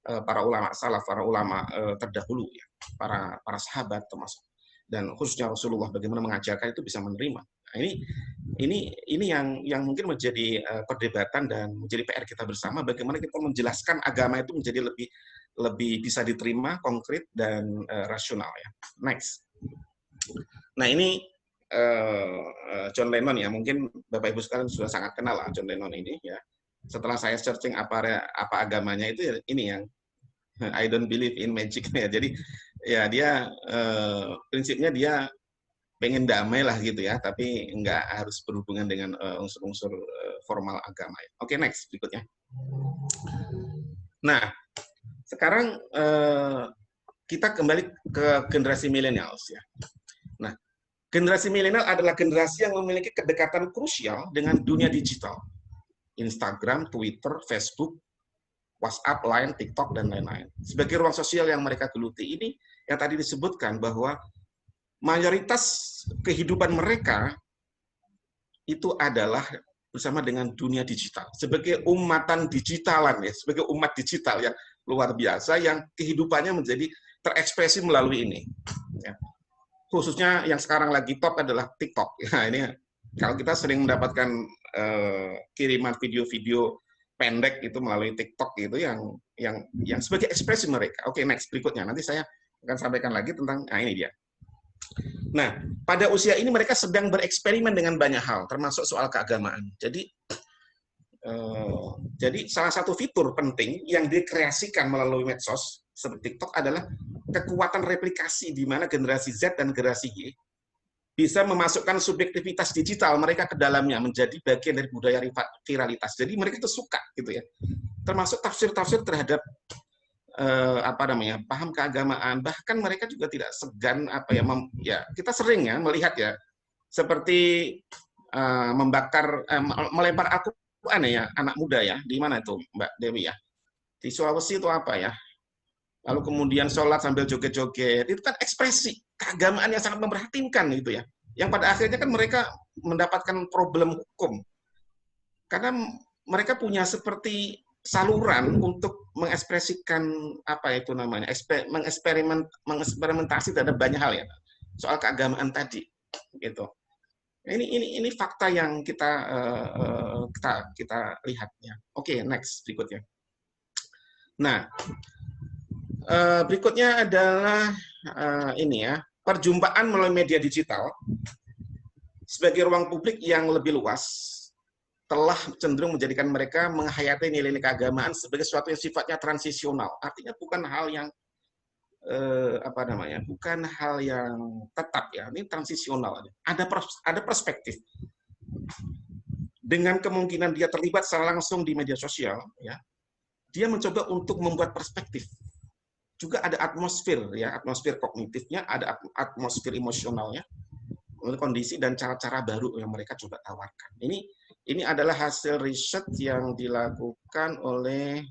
para ulama salaf, para ulama terdahulu, ya, para sahabat termasuk, dan khususnya Rasulullah, bagaimana mengajarkan itu bisa menerima. Nah, ini yang mungkin menjadi perdebatan dan menjadi PR kita bersama, bagaimana kita menjelaskan agama itu menjadi lebih bisa diterima, konkret dan rasional, ya. Next. Nah, ini John Lennon, ya, mungkin Bapak Ibu sekalian sudah sangat kenal lah John Lennon ini, ya. Setelah saya searching apa agamanya itu, ya, ini yang I don't believe in magic, ya. Jadi ya dia prinsipnya dia pengen damai lah gitu, ya, tapi nggak harus berhubungan dengan unsur-unsur formal agama, ya. Oke, next berikutnya. Nah, sekarang kita kembali ke generasi millennials, ya. Nah, generasi milenial adalah generasi yang memiliki kedekatan krusial dengan dunia digital. Instagram, Twitter, Facebook, WhatsApp, Line, TikTok, dan lain-lain. Sebagai ruang sosial yang mereka geluti ini, yang tadi disebutkan bahwa mayoritas kehidupan mereka itu adalah bersama dengan dunia digital. Sebagai umatan digitalan, ya, sebagai umat digital yang luar biasa, yang kehidupannya menjadi terekspresi melalui ini. Ya. Khususnya yang sekarang lagi top adalah TikTok. Ya, ini kalau kita sering mendapatkan kiriman video-video pendek itu melalui TikTok itu yang sebagai ekspresi mereka. Oke, next berikutnya. Nanti saya akan sampaikan lagi tentang ini dia. Nah, pada usia ini mereka sedang bereksperimen dengan banyak hal, termasuk soal keagamaan. Jadi salah satu fitur penting yang dikreasikan melalui medsos seperti TikTok adalah kekuatan replikasi, di mana generasi Z dan generasi Y bisa memasukkan subjektivitas digital mereka ke dalamnya, menjadi bagian dari budaya viralitas. Jadi mereka itu suka gitu, ya. Termasuk tafsir-tafsir terhadap paham keagamaan. Bahkan mereka juga tidak segan kita sering ya melihat, ya, seperti melempar Al-Qur'an, ya, anak muda, ya. Di mana itu Mbak Dewi, ya? Di Sulawesi itu apa, ya? Lalu kemudian sholat sambil joget-joget, itu kan ekspresi keagamaan yang sangat memprihatinkan gitu, ya. Yang pada akhirnya kan mereka mendapatkan problem hukum. Karena mereka punya seperti saluran untuk mengekspresikan mengeksperimentasi terhadap banyak hal, ya, soal keagamaan tadi, gitu. Ini fakta yang kita lihat, ya. Oke, next berikutnya. Nah, berikutnya adalah perjumpaan melalui media digital sebagai ruang publik yang lebih luas telah cenderung menjadikan mereka menghayati nilai-nilai keagamaan sebagai sesuatu yang sifatnya transisional. Artinya bukan hal yang bukan hal yang tetap, ya. Ini transisional. Ada perspektif. Dengan kemungkinan dia terlibat secara langsung di media sosial, ya, dia mencoba untuk membuat perspektif. Juga ada atmosfer, ya, atmosfer kognitifnya, ada atmosfer emosionalnya, kondisi dan cara-cara baru yang mereka coba tawarkan. Ini adalah hasil riset yang dilakukan oleh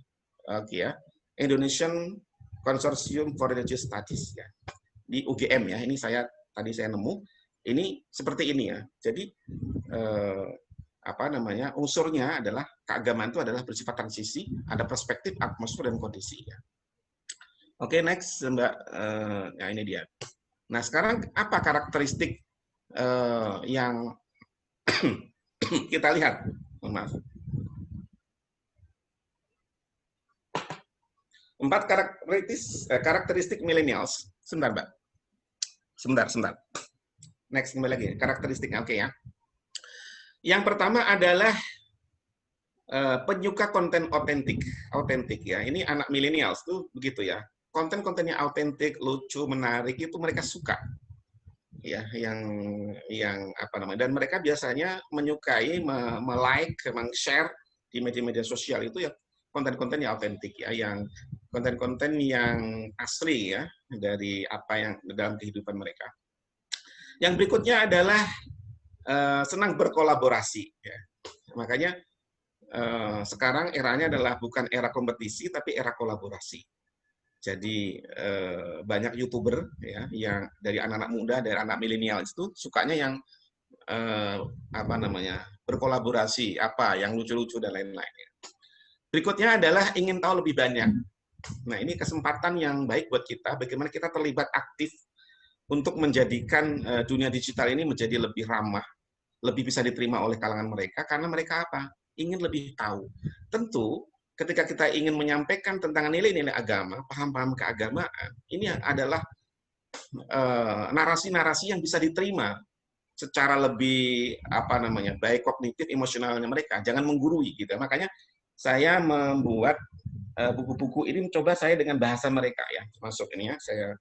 Indonesian Consortium for Religious Studies, ya, di UGM, ya. Ini tadi saya nemu. Ini seperti ini, ya. Jadi unsurnya adalah keagamaan itu adalah bersifat transisi, ada perspektif, atmosfer, dan kondisi, ya. Oke, next, Mbak. Ya, ini dia. Nah, sekarang apa karakteristik yang kita lihat? Maaf. 4 karakteristik millennials. Sebentar, Mbak. Sebentar. Next, kembali lagi. Karakteristiknya, oke, ya. Yang pertama adalah penyuka konten otentik, ya. Ini anak millennials tuh begitu, ya. Konten-kontennya autentik, lucu, menarik, itu mereka suka, ya, dan mereka biasanya menyukai, like, share di media-media sosial itu, ya, konten-konten yang autentik, ya, yang konten-konten yang asli, ya, dari apa yang dalam kehidupan mereka. Yang berikutnya adalah senang berkolaborasi, ya. Makanya sekarang eranya adalah bukan era kompetisi tapi era kolaborasi. Jadi banyak YouTuber, ya, yang dari anak-anak muda, dari anak milenial itu sukanya yang berkolaborasi, apa yang lucu-lucu dan lain-lain. Berikutnya adalah ingin tahu lebih banyak. Nah, ini kesempatan yang baik buat kita, bagaimana kita terlibat aktif untuk menjadikan dunia digital ini menjadi lebih ramah, lebih bisa diterima oleh kalangan mereka, karena mereka apa? Ingin lebih tahu. Tentu, ketika kita ingin menyampaikan tentang nilai-nilai agama, paham-paham keagamaan, ini adalah narasi-narasi yang bisa diterima secara lebih baik kognitif emosionalnya mereka, jangan menggurui gitu. Makanya saya membuat buku-buku ini mencoba saya dengan bahasa mereka ya, masuk ini ya, saya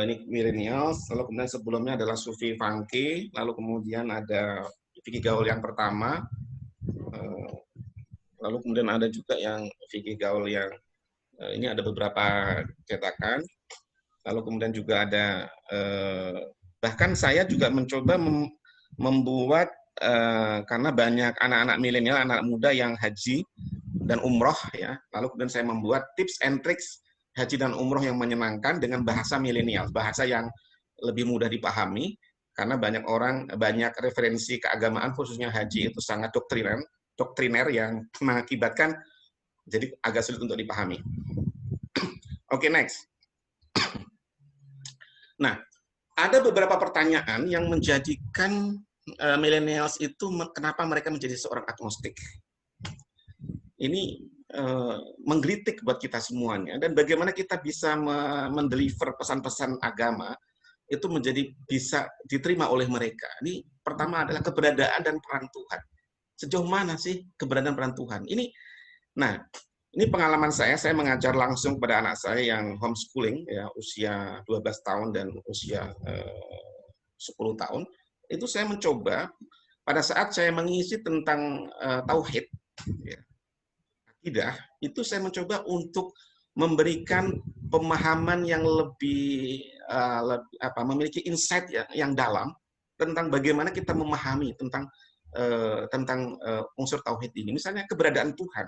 ini millennials, lalu kemudian sebelumnya adalah Sufi Funky, lalu kemudian ada Fikih Gaul yang pertama, lalu kemudian ada juga yang Fikih Gaul yang ini ada beberapa cetakan, lalu kemudian juga ada bahkan saya juga mencoba membuat karena banyak anak-anak milenial, anak muda yang haji dan umroh ya, lalu kemudian saya membuat tips and tricks haji dan umroh yang menyenangkan dengan bahasa milenial, bahasa yang lebih mudah dipahami, karena banyak referensi keagamaan khususnya haji itu sangat doktriner yang mengakibatkan jadi agak sulit untuk dipahami. Oke, next. Nah, ada beberapa pertanyaan yang menjadikan millennials itu kenapa mereka menjadi seorang agnostik. Ini menggelitik buat kita semuanya, dan bagaimana kita bisa mendeliver pesan-pesan agama itu menjadi bisa diterima oleh mereka. Ini pertama adalah keberadaan dan peran Tuhan. Sejauh mana sih keberadaan peran Tuhan? Ini pengalaman saya mengajar langsung pada anak saya yang homeschooling, ya, usia 12 tahun dan usia 10 tahun. Itu saya mencoba, pada saat saya mengisi tentang tauhid, ya, akidah, itu saya mencoba untuk memberikan pemahaman yang lebih memiliki insight yang dalam tentang bagaimana kita memahami tentang unsur tauhid ini. Misalnya keberadaan Tuhan.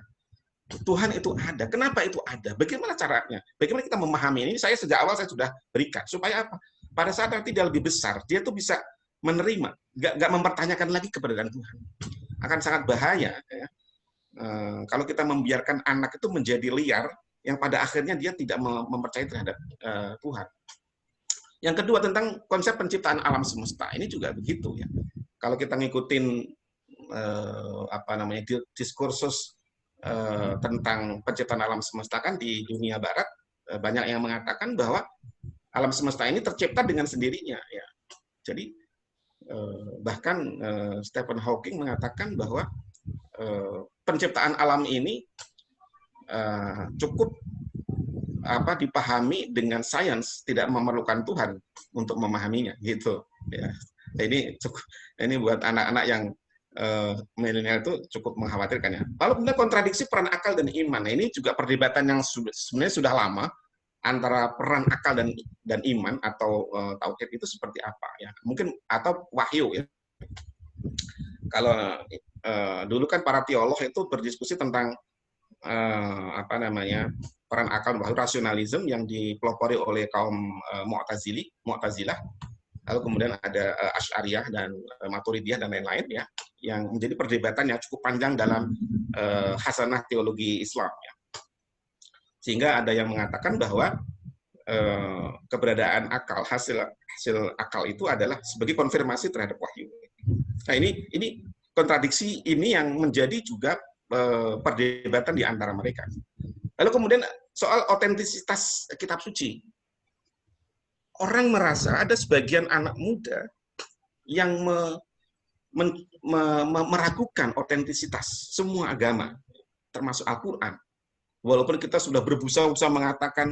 Tuhan itu ada. Kenapa itu ada? Bagaimana caranya? Bagaimana kita memahami ini? Saya sejak awal saya sudah berikan. Supaya apa? Pada saat nanti dia lebih besar, dia tuh bisa menerima, nggak mempertanyakan lagi keberadaan Tuhan. Akan sangat bahaya. Ya. Kalau kita membiarkan anak itu menjadi liar, yang pada akhirnya dia tidak mempercayai terhadap Tuhan. Yang kedua tentang konsep penciptaan alam semesta. Ini juga begitu ya. Kalau kita ngikutin diskursus tentang penciptaan alam semesta kan di dunia barat, banyak yang mengatakan bahwa alam semesta ini tercipta dengan sendirinya ya. Jadi bahkan Stephen Hawking mengatakan bahwa penciptaan alam ini cukup dipahami dengan sains, tidak memerlukan Tuhan untuk memahaminya gitu ya. Ini buat anak-anak yang milenial itu cukup mengkhawatirkan ya. Lalu kemudian kontradiksi peran akal dan iman. Nah, ini juga perdebatan yang sebenarnya sudah lama antara peran akal dan iman atau tauhid itu seperti apa ya. Mungkin atau wahyu ya. Kalau dulu kan para teolog itu berdiskusi tentang peran akal, wahyu, rasionalisme yang dipelopori oleh kaum Mu'tazilah. Lalu kemudian ada Asy'ariyah dan Maturidiyah dan lain-lain ya, yang menjadi perdebatan yang cukup panjang dalam khasanah teologi Islam ya. Sehingga ada yang mengatakan bahwa keberadaan akal, hasil akal itu adalah sebagai konfirmasi terhadap wahyu. Nah, ini kontradiksi ini yang menjadi juga perdebatan di antara mereka. Lalu kemudian soal otentisitas kitab suci. Orang merasa ada sebagian anak muda yang meragukan otentisitas semua agama, termasuk Al-Quran. Walaupun kita sudah berbusa-busa mengatakan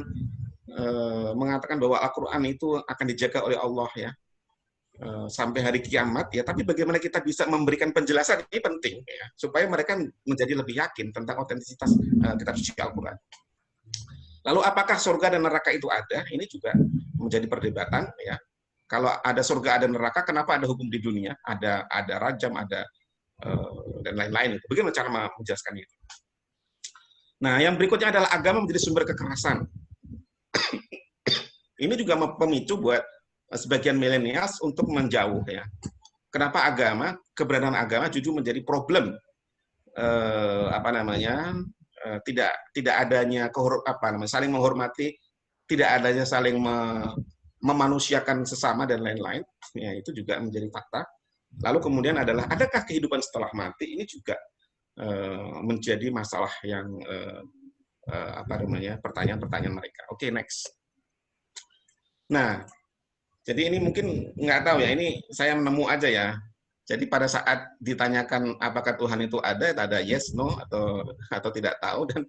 bahwa Al-Quran itu akan dijaga oleh Allah ya sampai hari kiamat ya, tapi bagaimana kita bisa memberikan penjelasan ini penting ya, supaya mereka menjadi lebih yakin tentang otentisitas kitab suci Al-Quran. Lalu apakah surga dan neraka itu ada? Ini juga menjadi perdebatan ya. Kalau ada surga ada neraka, kenapa ada hukum di dunia? Ada rajam, ada dan lain-lain. Bagaimana cara menjelaskan itu? Nah, yang berikutnya adalah agama menjadi sumber kekerasan. Ini juga pemicu buat sebagian milenials untuk menjauh ya. kenapa keberadaan agama justru menjadi problem, tidak adanya saling menghormati, tidak adanya saling memanusiakan sesama dan lain-lain, ya itu juga menjadi fakta. Lalu kemudian adalah, adakah kehidupan setelah mati? Ini juga menjadi masalah yang pertanyaan-pertanyaan mereka. Oke, next. Nah, jadi ini mungkin nggak tahu ya, ini saya menemu aja ya. Jadi pada saat ditanyakan apakah Tuhan itu ada yes, no, atau tidak tahu, dan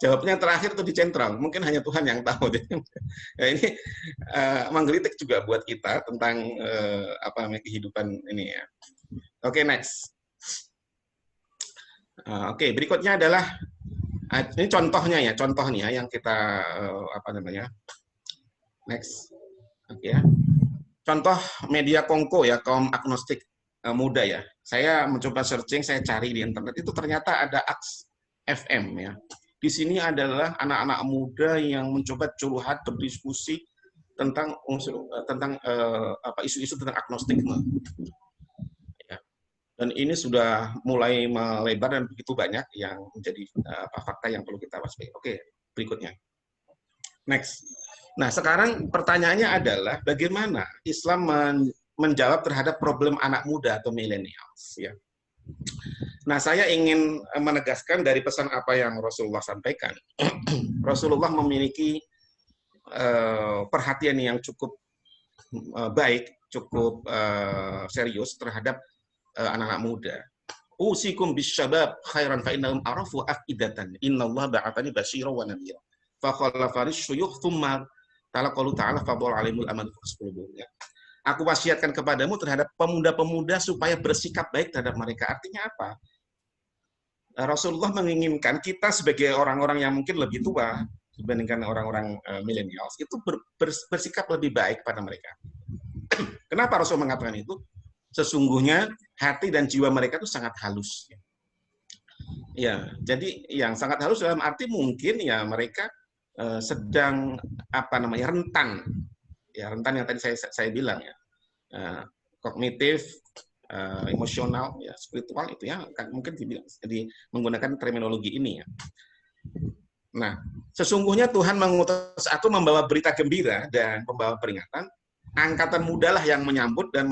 jawabnya terakhir itu dicentral. Mungkin hanya Tuhan yang tahu. Ya, ini menggelitik juga buat kita tentang kehidupan ini ya. Oke, next. Oke, berikutnya adalah ini contohnya yang kita next. Oke ya. Contoh media Kongko ya, kaum agnostik muda ya. Saya mencoba searching, saya cari di internet, itu ternyata ada Aks FM ya. Di sini adalah anak-anak muda yang mencoba curhat, berdiskusi tentang isu-isu tentang agnostikme. Ya. Dan ini sudah mulai melebar dan begitu banyak yang menjadi fakta yang perlu kita waspadai. Oke, berikutnya. Next. Nah, sekarang pertanyaannya adalah bagaimana Islam menjawab terhadap problem anak muda atau millennials ya. Nah, saya ingin menegaskan dari pesan apa yang Rasulullah sampaikan. Rasulullah memiliki perhatian yang cukup baik, cukup serius terhadap anak-anak muda. Usikum bisyabab khairan fa innahum arafu afidatan. Innallaha ba'atsani basyira wa nadhira. Fa khalafa risyuyukh tsumma talaqalu ta'ala fadhal alimul aman ya. Aku wasiatkan kepadamu terhadap pemuda-pemuda supaya bersikap baik terhadap mereka. Artinya apa? Rasulullah menginginkan kita sebagai orang-orang yang mungkin lebih tua dibandingkan orang-orang millennials itu bersikap lebih baik pada mereka. Kenapa Rasul mengatakan itu? Sesungguhnya hati dan jiwa mereka itu sangat halus. Ya, jadi yang sangat halus dalam arti mungkin ya mereka sedang rentan. Ya, rentan yang tadi saya bilang ya. Kognitif, emosional, ya, spiritual itu ya mungkin jadi menggunakan terminologi ini ya. Nah, sesungguhnya Tuhan mengutus aku membawa berita gembira dan membawa peringatan. Angkatan muda lah yang menyambut dan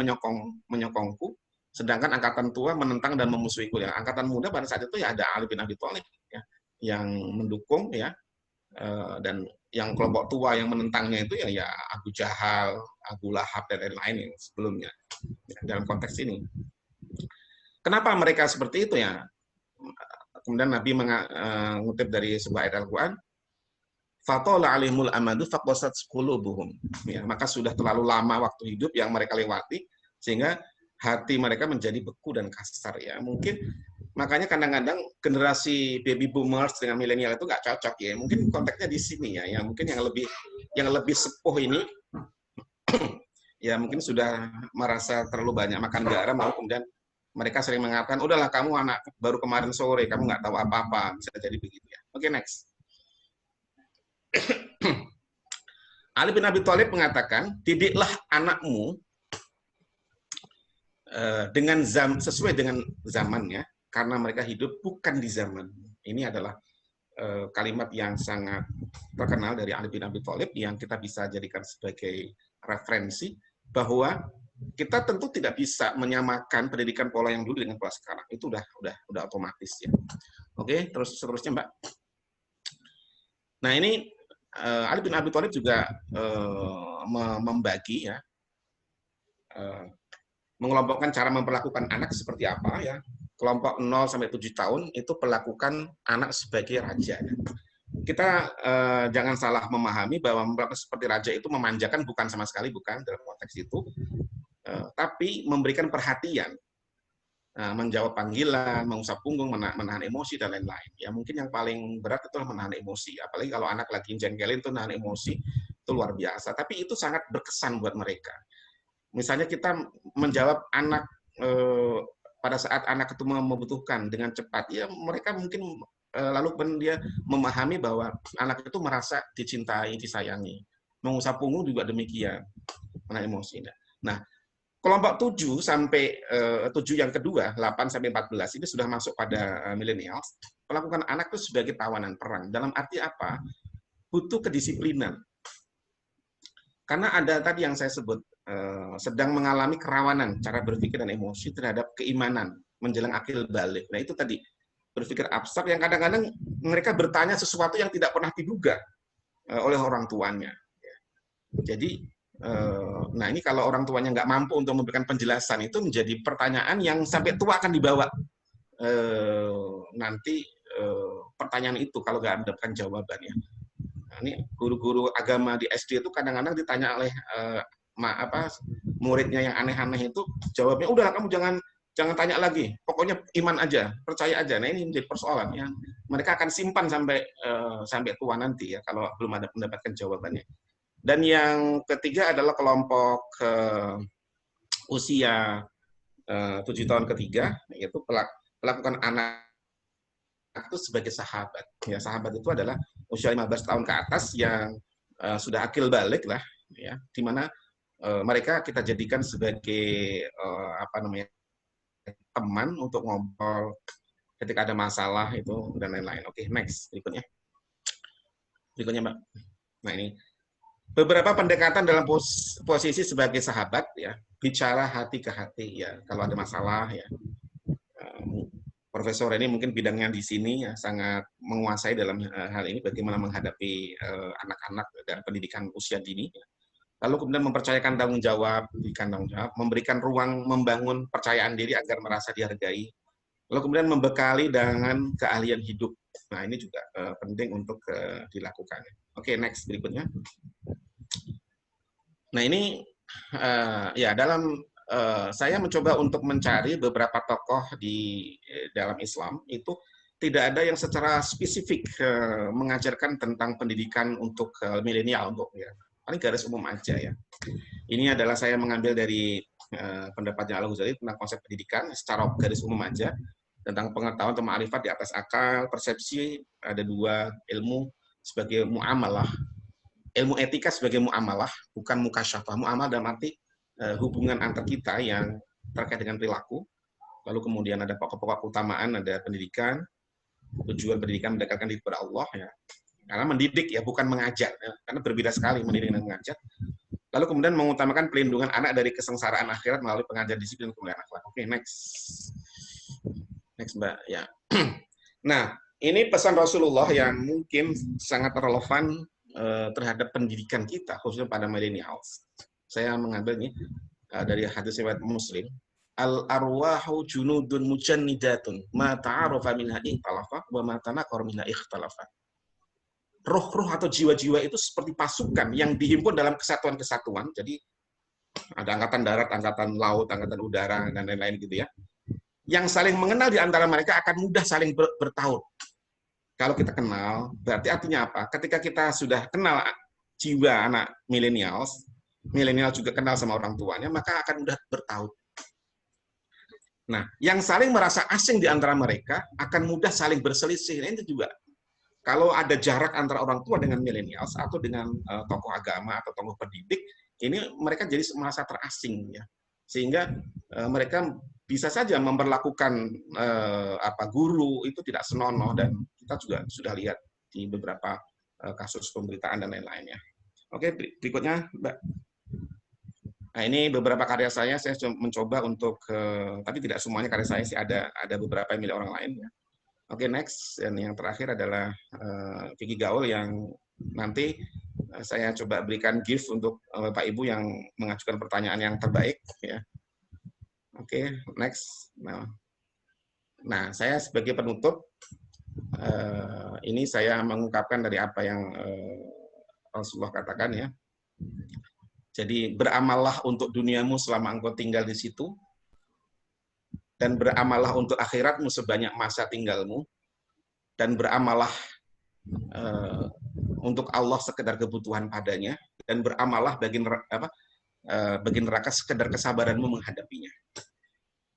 menyokongku, sedangkan angkatan tua menentang dan memusuhiku ya. Angkatan muda pada saat itu ya ada Ali bin Abi Thalib ya, yang mendukung ya, dan yang kelompok tua yang menentangnya itu ya Abu Jahal, Abu Lahab dan lain-lain yang sebelumnya dalam konteks ini. Kenapa mereka seperti itu ya? Kemudian Nabi mengutip dari sebuah ayat Al-Quran, Fatola alimul amadu faqasat qulubuhum. Ya, maka sudah terlalu lama waktu hidup yang mereka lewati sehingga hati mereka menjadi beku dan kasar ya. Mungkin makanya kadang-kadang generasi baby boomers dengan milenial itu nggak cocok ya. Mungkin konteksnya di sini ya. Yang mungkin yang lebih sepuh ini ya mungkin sudah merasa terlalu banyak makan garam, lalu kemudian mereka sering mengatakan, udahlah kamu anak baru kemarin sore, kamu nggak tahu apa-apa, bisa jadi begitu ya. Oke, next. Ali bin Abi Thalib mengatakan, didiklah anakmu sesuai dengan zamannya, karena mereka hidup bukan di zaman. Ini adalah kalimat yang sangat terkenal dari Ali bin Abi Thalib yang kita bisa jadikan sebagai referensi bahwa kita tentu tidak bisa menyamakan pendidikan pola yang dulu dengan pola sekarang. Itu udah otomatis ya. Oke, terus seterusnya Mbak. Nah, ini Ali bin Abi Thalib juga membagi ya, mengelompokkan cara memperlakukan anak seperti apa ya. Kelompok 0 sampai 7 tahun itu perlakukan anak sebagai raja. Kita jangan salah memahami bahwa memperlakukan seperti raja itu memanjakan, bukan sama sekali, bukan dalam konteks itu. Tapi memberikan perhatian, menjawab panggilan, mengusap punggung, menahan emosi dan lain-lain. Ya mungkin yang paling berat itu menahan emosi. Apalagi kalau anak lagi jengkelin tuh nahan emosi itu luar biasa. Tapi itu sangat berkesan buat mereka. Misalnya kita menjawab anak pada saat anak itu membutuhkan dengan cepat, ya mereka mungkin lalu dia memahami bahwa anak itu merasa dicintai, disayangi. Mengusap punggung juga demikian, menahan emosi. Nah, kelompok 7 sampai 7 yang kedua, 8 sampai 14 ini sudah masuk pada millennials. Melakukan anak itu sebagai tawanan perang. Dalam arti apa? Butuh kedisiplinan. Karena ada tadi yang saya sebut, sedang mengalami kerawanan cara berpikir dan emosi terhadap keimanan menjelang akil balik. Nah itu tadi, berpikir abstrak yang kadang-kadang mereka bertanya sesuatu yang tidak pernah diduga oleh orang tuanya. Jadi, nah ini kalau orang tuanya nggak mampu untuk memberikan penjelasan, itu menjadi pertanyaan yang sampai tua akan dibawa nanti pertanyaan itu kalau nggak mendapatkan jawabannya. Nah, ini guru-guru agama di SD itu kadang-kadang ditanya oleh muridnya yang aneh-aneh itu, jawabnya udah kamu jangan tanya lagi, pokoknya iman aja, percaya aja. Nah ini menjadi persoalan yang mereka akan simpan sampai tua nanti ya kalau belum ada mendapatkan jawabannya. Dan yang ketiga adalah kelompok usia 7 tahun ketiga, yaitu pelakukan anak itu sebagai sahabat. Ya, sahabat itu adalah usia 15 tahun ke atas yang sudah akil balik lah, ya, di mana mereka kita jadikan sebagai teman untuk ngobrol ketika ada masalah itu dan lain-lain. Oke, next berikutnya. Berikutnya, Mbak. Nah, ini beberapa pendekatan dalam posisi sebagai sahabat ya, bicara hati ke hati ya. Kalau ada masalah ya. Profesor ini mungkin bidangnya di sini ya, sangat menguasai dalam hal ini bagaimana menghadapi anak-anak dan pendidikan usia dini. Lalu kemudian mempercayakan tanggung jawab, memberikan ruang membangun percayaan diri agar merasa dihargai. Lalu kemudian membekali dengan keahlian hidup. Nah ini juga penting untuk dilakukan. Oke, next berikutnya. Nah ini ya dalam saya mencoba untuk mencari beberapa tokoh di dalam Islam itu tidak ada yang secara spesifik mengajarkan tentang pendidikan untuk milenial untuk ya. Paling garis umum aja ya. Ini adalah saya mengambil dari pendapatnya Al-Ghazali tentang konsep pendidikan secara garis umum aja, tentang pengetahuan atau ma'rifat di atas akal, persepsi, ada dua, ilmu sebagai muamalah, ilmu etika sebagai muamalah, bukan mukasyafah. Muamalah dalam arti hubungan antar kita yang terkait dengan perilaku. Lalu kemudian ada pokok-pokok keutamaan, ada pendidikan, tujuan pendidikan mendekatkan diri kepada Allah ya. Karena mendidik ya, bukan mengajar. Ya. Karena berbeda sekali mendidik dan mengajar. Lalu kemudian mengutamakan pelindungan anak dari kesengsaraan akhirat melalui pengajar disiplin kemuliaan akhlak. Oke, next. Next, Mbak. Ya. Nah, ini pesan Rasulullah yang mungkin sangat relevan terhadap pendidikan kita, khususnya pada millennials. Saya mengambil ini dari hadis riwayat Muslim. Al-arwahu junudun mujannidatun ma ta'arufa minha ikhtalafa wa ma tanaqara minha ikhtalafa. Roh-roh atau jiwa-jiwa itu seperti pasukan yang dihimpun dalam kesatuan-kesatuan. Jadi ada angkatan darat, angkatan laut, angkatan udara, dan lain-lain gitu ya. Yang saling mengenal di antara mereka akan mudah saling bertaut. Kalau kita kenal, berarti artinya apa? Ketika kita sudah kenal jiwa anak millennials, milenial juga kenal sama orang tuanya, maka akan mudah bertaut. Nah, yang saling merasa asing di antara mereka akan mudah saling berselisih. Nah, itu juga. Kalau ada jarak antara orang tua dengan millennials atau dengan tokoh agama atau tokoh pendidik, ini mereka jadi merasa terasing ya. Sehingga mereka bisa saja memperlakukan guru itu tidak senonoh, dan kita juga sudah lihat di beberapa kasus pemberitaan dan lain-lainnya. Oke, berikutnya, Mbak. Nah, ini beberapa karya saya mencoba untuk, tapi tidak semuanya karya saya sih, ada beberapa yang milik orang lain ya. Oke, next. Dan yang terakhir adalah Vicky Gaul yang nanti saya coba berikan gift untuk Bapak Ibu yang mengajukan pertanyaan yang terbaik. Ya. Oke, next. Nah, saya sebagai penutup, ini saya mengungkapkan dari apa yang Rasulullah katakan ya. Jadi beramallah untuk duniamu selama engkau tinggal di situ, dan beramallah untuk akhiratmu sebanyak masa tinggalmu, dan beramallah untuk Allah sekedar kebutuhan padanya, dan beramallah bagi neraka sekedar kesabaranmu menghadapinya.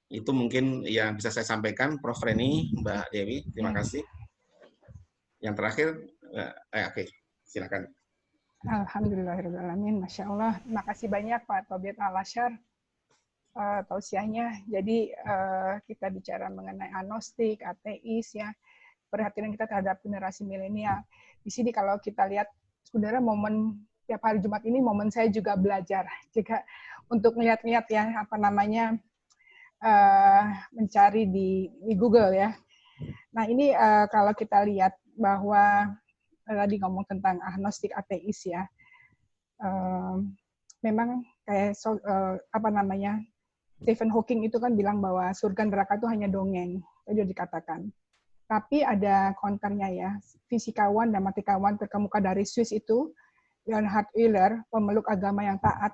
Itu mungkin yang bisa saya sampaikan, Prof. Reni, Mbak Dewi, terima kasih. Yang terakhir, oke, silakan. Alhamdulillahirrahmanirrahim. Masya Allah. Terima kasih banyak Pak Tobiat Al-Asyar. tausiahnya. Jadi kita bicara mengenai agnostik, ateis ya. Perhatian kita terhadap generasi milenial. Di sini kalau kita lihat sebenarnya momen tiap hari Jumat ini momen saya juga belajar juga untuk lihat-lihat ya apa namanya mencari di Google ya. Nah ini kalau kita lihat bahwa tadi ngomong tentang agnostik ateis ya, memang kayak apa namanya Stephen Hawking itu kan bilang bahwa surga neraka itu hanya dongeng, itu dikatakan. Tapi ada counternya ya, fisikawan dan matematika terkemuka dari Swiss itu, Leonhard Euler, pemeluk agama yang taat,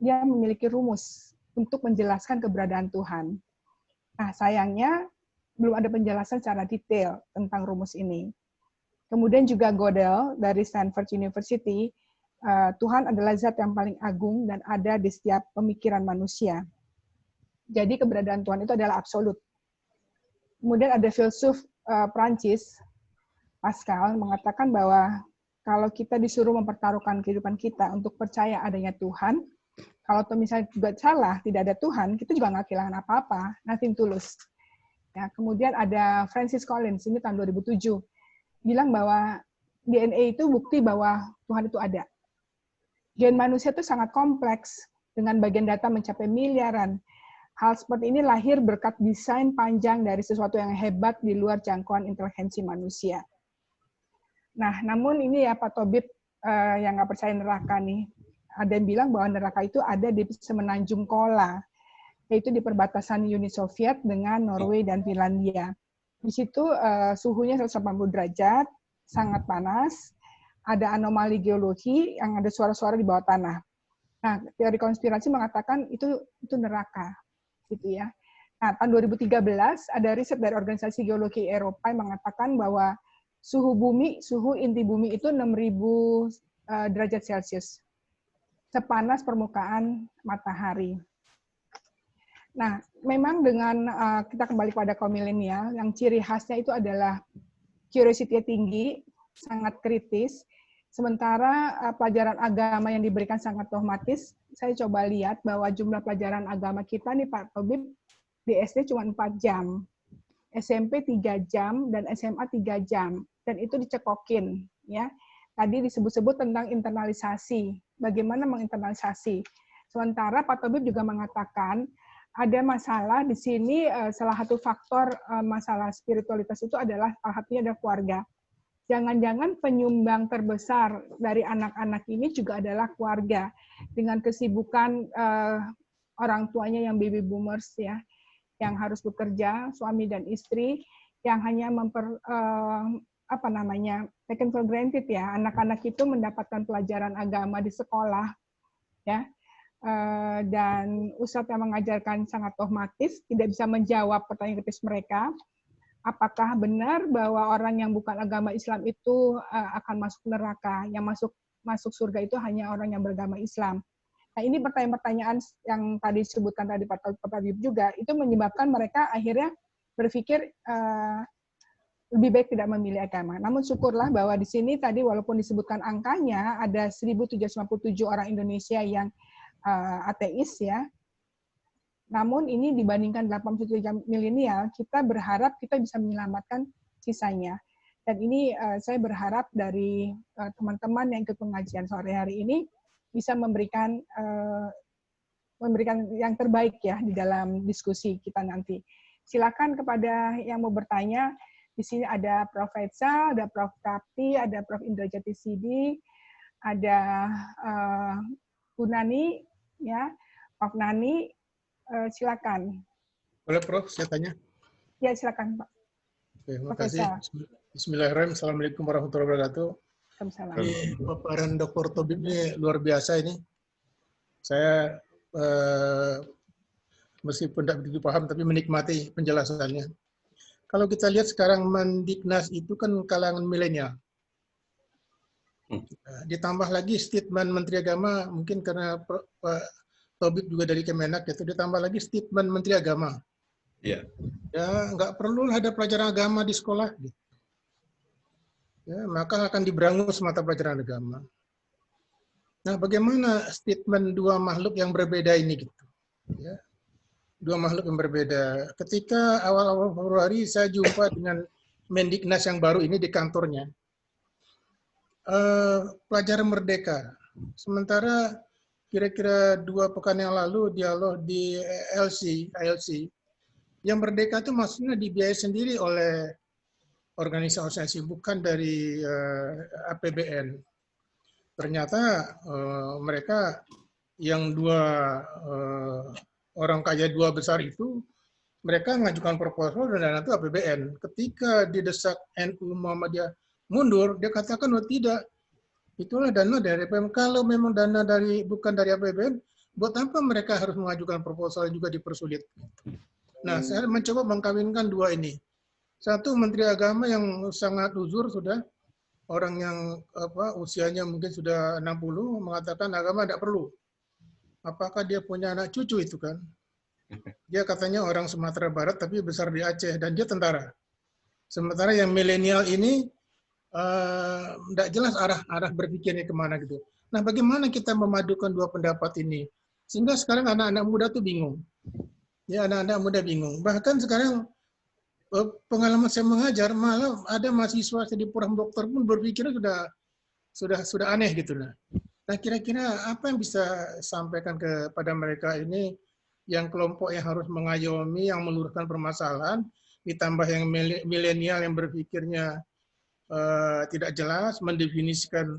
dia memiliki rumus untuk menjelaskan keberadaan Tuhan. Nah, sayangnya belum ada penjelasan secara detail tentang rumus ini. Kemudian juga Gödel dari Stanford University, Tuhan adalah zat yang paling agung dan ada di setiap pemikiran manusia. Jadi keberadaan Tuhan itu adalah absolut. Kemudian ada filsuf Prancis, Pascal, mengatakan bahwa kalau kita disuruh mempertaruhkan kehidupan kita untuk percaya adanya Tuhan, kalau misalnya juga salah, tidak ada Tuhan, kita juga nggak kehilangan apa-apa, nothing tulus. Ya, kemudian ada Francis Collins, ini tahun 2007, bilang bahwa DNA itu bukti bahwa Tuhan itu ada. Gen manusia itu sangat kompleks, dengan bagian data mencapai miliaran. Hal seperti ini lahir berkat desain panjang dari sesuatu yang hebat di luar jangkauan intelijensi manusia. Nah, namun ini ya Pak Tobib yang nggak percaya neraka nih. Ada yang bilang bahwa neraka itu ada di semenanjung Kola, yaitu di perbatasan Uni Soviet dengan Norway dan Finlandia. Di situ suhunya 180 derajat, sangat panas, ada anomali geologi yang ada suara-suara di bawah tanah. Nah, teori konspirasi mengatakan itu neraka. Gitu ya. Nah, tahun 2013 ada riset dari Organisasi Geologi Eropa yang mengatakan bahwa suhu inti bumi itu 6.000 derajat Celcius. Sepanas permukaan matahari. Nah, memang dengan kita kembali pada kaum milenial, yang ciri khasnya itu adalah curiosity tinggi, sangat kritis, sementara pelajaran agama yang diberikan sangat dogmatis. Saya coba lihat bahwa jumlah pelajaran agama kita nih Pak Tobib, di SD cuma 4 jam, SMP 3 jam, dan SMA 3 jam. Dan itu dicekokin. Ya. Tadi disebut-sebut tentang internalisasi. Bagaimana menginternalisasi. Sementara Pak Tobib juga mengatakan, ada masalah di sini, salah satu faktor masalah spiritualitas itu adalah salah satunya adalah keluarga. Jangan-jangan penyumbang terbesar dari anak-anak ini juga adalah keluarga dengan kesibukan orang tuanya yang baby boomers ya, yang harus bekerja, suami dan istri, yang hanya taken for granted ya, anak-anak itu mendapatkan pelajaran agama di sekolah ya, dan ustadz yang mengajarkan sangat dogmatis, tidak bisa menjawab pertanyaan kritis mereka. Apakah benar bahwa orang yang bukan agama Islam itu akan masuk neraka? Yang masuk surga itu hanya orang yang beragama Islam. Nah, ini pertanyaan-pertanyaan yang tadi disebutkan tadi Pak Tabib juga, itu menyebabkan mereka akhirnya berpikir lebih baik tidak memilih agama. Namun syukurlah bahwa di sini tadi walaupun disebutkan angkanya, ada 1.757 orang Indonesia yang ateis ya. Namun ini dibandingkan 87 milenial, kita berharap kita bisa menyelamatkan sisanya. Dan ini saya berharap dari teman-teman yang ikut pengajian sore hari ini bisa memberikan yang terbaik ya di dalam diskusi kita nanti. Silakan kepada yang mau bertanya. Di sini ada Prof. Faisal, ada Prof. Kapti, ada Prof. Indra Jati Sidi, ada Bu Nani, ya, Prof. Nani. Silakan. Boleh Prof, saya tanya? Ya, silakan Pak. Oke, terima kasih. Bismillahirrahmanirrahim. Assalamualaikum warahmatullahi wabarakatuh. Paparan Dr. Tobib ini luar biasa ini. Saya meskipun tidak begitu paham, tapi menikmati penjelasannya. Kalau kita lihat sekarang Mendiknas itu kan kalangan milenial. Ditambah lagi statement Menteri Agama, mungkin karena Pak Tobib juga dari Kemenak, itu ditambah lagi statement Menteri Agama. Iya. Ya, nggak perlu ada pelajaran agama di sekolah. Gitu. Ya, maka akan diberangus mata pelajaran agama. Nah, bagaimana statement dua makhluk yang berbeda ini gitu? Ya. dua makhluk yang berbeda. Ketika awal-awal Februari saya jumpa dengan Mendiknas yang baru ini di kantornya, pelajaran merdeka. Sementara kira-kira 2 pekan yang lalu dialog di ILC, yang merdeka itu maksudnya dibiayai sendiri oleh organisasi, bukan dari APBN. Ternyata mereka yang 2 orang kaya 2 besar itu, mereka mengajukan proposal dan dana itu APBN. Ketika didesak NU Muhammadiyah mundur, dia katakan, oh tidak, itulah dana dari APBN. Kalau memang dana bukan dari APBN, buat apa mereka harus mengajukan proposal juga dipersulit? Nah, saya mencoba mengkawinkan 2 ini. Satu, Menteri Agama yang sangat uzur sudah, orang yang usianya mungkin sudah 60, mengatakan agama tidak perlu. Apakah dia punya anak cucu itu kan? Dia katanya orang Sumatera Barat tapi besar di Aceh dan dia tentara. Sementara yang milenial ini tidak jelas arah berpikirnya kemana gitu. Nah, bagaimana kita memadukan 2 pendapat ini? Sehingga sekarang anak-anak muda tuh bingung. Ya, anak-anak muda bingung. Bahkan sekarang pengalaman saya mengajar, malah ada mahasiswa di program dokter pun berpikir sudah aneh gitu. Nah, kira-kira apa yang bisa sampaikan kepada mereka ini, yang kelompok yang harus mengayomi, yang meluruskan permasalahan, ditambah yang milenial yang berpikirnya tidak jelas, mendefinisikan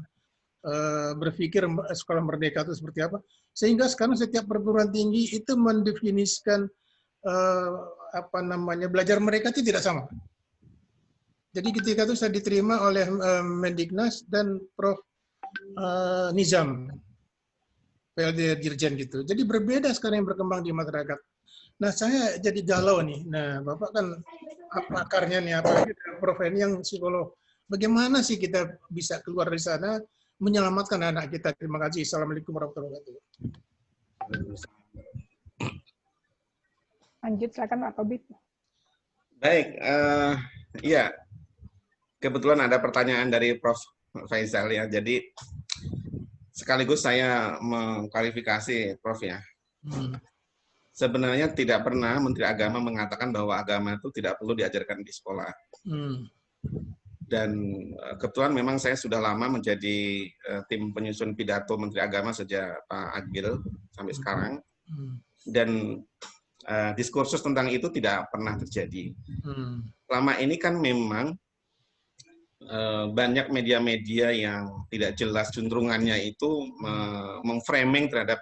berpikir sekolah merdeka itu seperti apa, sehingga sekarang setiap perguruan tinggi itu mendefinisikan belajar mereka itu tidak sama. Jadi ketika itu saya diterima oleh Mendiknas dan Prof. Nizam, PLD Dirjen gitu. Jadi berbeda sekarang yang berkembang di masyarakat. Nah, saya jadi galau nih. Nah, Bapak kan pakarnya nih, apalagi Prof. ini yang psikolog. Bagaimana sih kita bisa keluar dari sana, menyelamatkan anak kita? Terima kasih. Assalamualaikum warahmatullahi wabarakatuh. Lanjut, silakan Pak Tobit. Baik, iya. Kebetulan ada pertanyaan dari Prof. Faisal ya. Jadi sekaligus saya mengklarifikasi Prof ya. Sebenarnya tidak pernah Menteri Agama mengatakan bahwa agama itu tidak perlu diajarkan di sekolah. Dan kebetulan memang saya sudah lama menjadi tim penyusun pidato Menteri Agama sejak Pak Agil sampai sekarang. Dan diskursus tentang itu tidak pernah terjadi. Selama ini kan memang banyak media-media yang tidak jelas cenderungannya itu memframing terhadap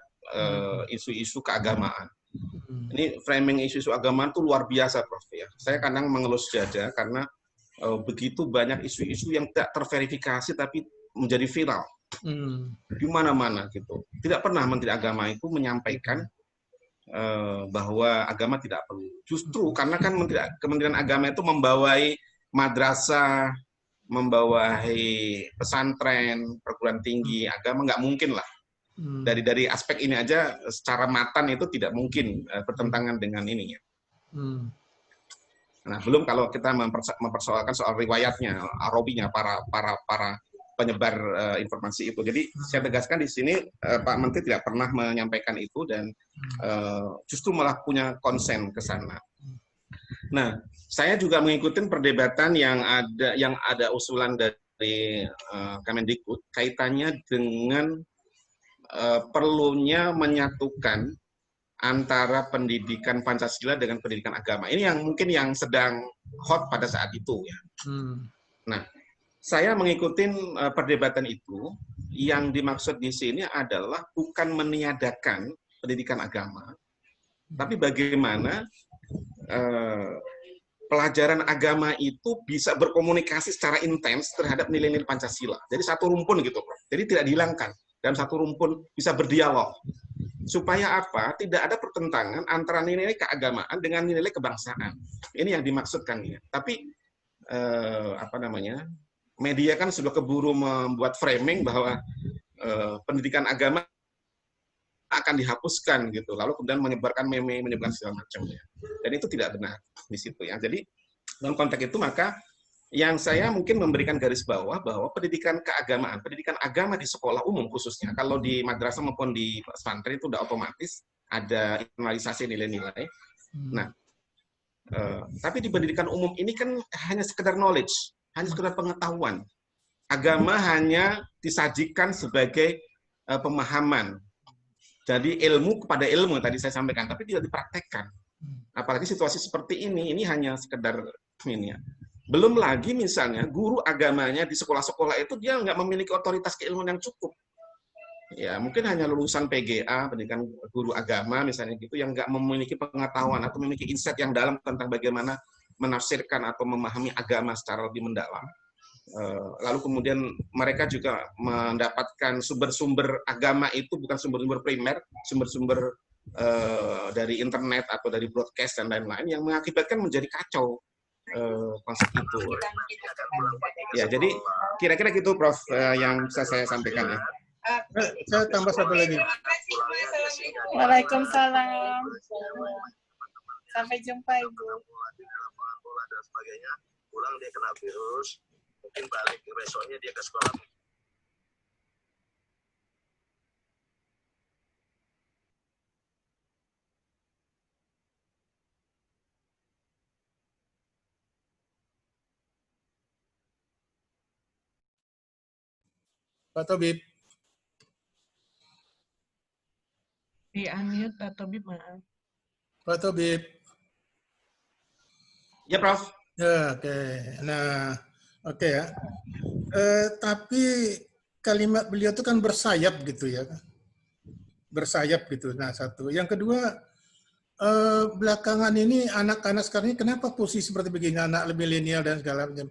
isu-isu keagamaan. Ini framing isu-isu agamaan itu luar biasa, Prof. Ya. Saya kadang mengelus dada karena begitu banyak isu-isu yang tidak terverifikasi tapi menjadi viral di mana-mana gitu. Tidak pernah Menteri Agama itu menyampaikan bahwa agama tidak perlu. Justru karena kan Kementerian Agama itu membawai madrasah, membawahi pesantren, perguruan tinggi, agama, nggak mungkin lah. Dari aspek ini aja secara matan itu tidak mungkin bertentangan dengan ini ya. Nah, belum kalau kita mempersoalkan soal riwayatnya, arabinya para penyebar informasi itu. Jadi saya tegaskan di sini Pak Menteri tidak pernah menyampaikan itu dan justru malah punya konsen ke sana. Nah, saya juga mengikuti perdebatan yang ada usulan dari Kemendikbud kaitannya dengan perlunya menyatukan antara pendidikan Pancasila dengan pendidikan agama. Ini yang mungkin yang sedang hot pada saat itu ya. Nah, saya mengikuti perdebatan itu. Yang dimaksud di sini adalah bukan meniadakan pendidikan agama, tapi bagaimana pelajaran agama itu bisa berkomunikasi secara intens terhadap nilai-nilai Pancasila. Jadi satu rumpun gitu, Prof. Jadi tidak dihilangkan. Dalam satu rumpun bisa berdialog. Supaya apa? Tidak ada pertentangan antara nilai keagamaan dengan nilai kebangsaan. Ini yang dimaksudkan ya. Tapi media kan sudah keburu membuat framing bahwa pendidikan agama akan dihapuskan gitu, lalu kemudian menyebarkan meme, menyebarkan segala macam ya. Dan itu tidak benar di situ ya. Jadi dalam konteks itu maka yang saya mungkin memberikan garis bawah bahwa pendidikan keagamaan, pendidikan agama di sekolah umum khususnya, kalau di madrasah maupun di pesantren itu sudah otomatis ada internalisasi nilai-nilai. Nah, tapi di pendidikan umum ini kan hanya sekedar knowledge, hanya sekedar pengetahuan. Agama hanya disajikan sebagai pemahaman. Jadi ilmu kepada ilmu tadi saya sampaikan, tapi tidak dipraktekkan. Apalagi situasi seperti ini hanya sekedar ini ya. Belum lagi misalnya guru agamanya di sekolah-sekolah itu dia nggak memiliki otoritas keilmuan yang cukup. Ya mungkin hanya lulusan PGA, pendidikan guru agama misalnya gitu, yang nggak memiliki pengetahuan atau memiliki insight yang dalam tentang bagaimana menafsirkan atau memahami agama secara lebih mendalam. Lalu kemudian mereka juga mendapatkan sumber-sumber agama itu bukan sumber-sumber primer, sumber-sumber dari internet atau dari broadcast dan lain-lain yang mengakibatkan menjadi kacau konsep itu. Ya, jadi kira-kira gitu Prof yang bisa saya sampaikan ya. Saya tambah satu lagi. Waalaikumsalam. Sampai jumpa Ibu. Dan sebagainya, pulang dia kena virus, mungkin balik besoknya dia ke sekolah. Pak Tobib. Di unmute Pak Tobib, maaf. Pak Tobib. Ya, Prof. Ya, oke. Nah, oke ya. Tapi kalimat beliau itu kan bersayap gitu ya. Bersayap gitu. Nah, satu. Yang kedua, belakangan ini anak-anak sekarang ini kenapa posisi seperti begini, anak milenial dan segala macam.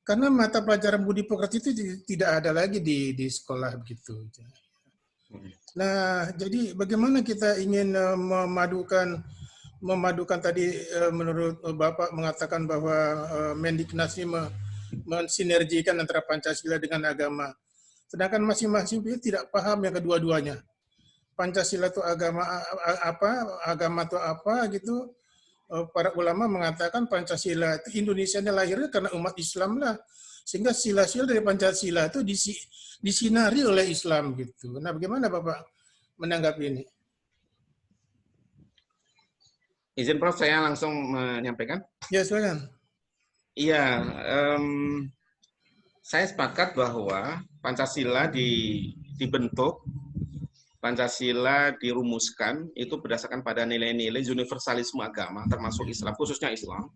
Karena mata pelajaran budi pekerti itu tidak ada lagi di sekolah begitu. Nah, jadi bagaimana kita ingin memadukan tadi menurut Bapak mengatakan bahwa Mendiknas ini mensinergikan antara Pancasila dengan agama. Sedangkan masing-masing tidak paham yang kedua-duanya. Pancasila itu agama itu apa gitu. Para ulama mengatakan Pancasila itu Indonesia lahirnya karena umat Islam lah. Sehingga sila-sila dari Pancasila itu disinari oleh Islam gitu. Nah, bagaimana Bapak menanggapi ini? Izin Prof, saya langsung menyampaikan. Ya, silakan. Iya, saya sepakat bahwa Pancasila dibentuk, Pancasila dirumuskan itu berdasarkan pada nilai-nilai universalisme agama, termasuk Islam, khususnya Islam.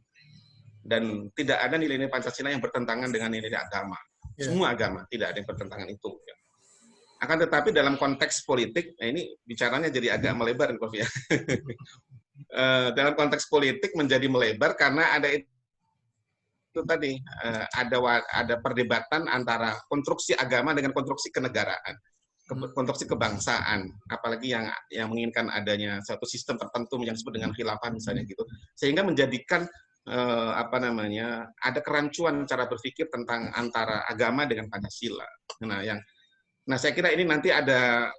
Dan tidak ada nilai-nilai Pancasila yang bertentangan dengan nilai agama. Semua agama, tidak ada yang bertentangan itu. Akan tetapi dalam konteks politik, nah ini bicaranya jadi agak melebar, Prof ya. Dalam konteks politik menjadi melebar karena ada itu tadi, ada perdebatan antara konstruksi agama dengan konstruksi kenegaraan. Konstruksi kebangsaan, apalagi yang menginginkan adanya suatu sistem tertentu yang disebut dengan khilafah misalnya gitu, sehingga menjadikan ada kerancuan cara berpikir tentang antara agama dengan Pancasila. Nah, saya kira ini nanti ada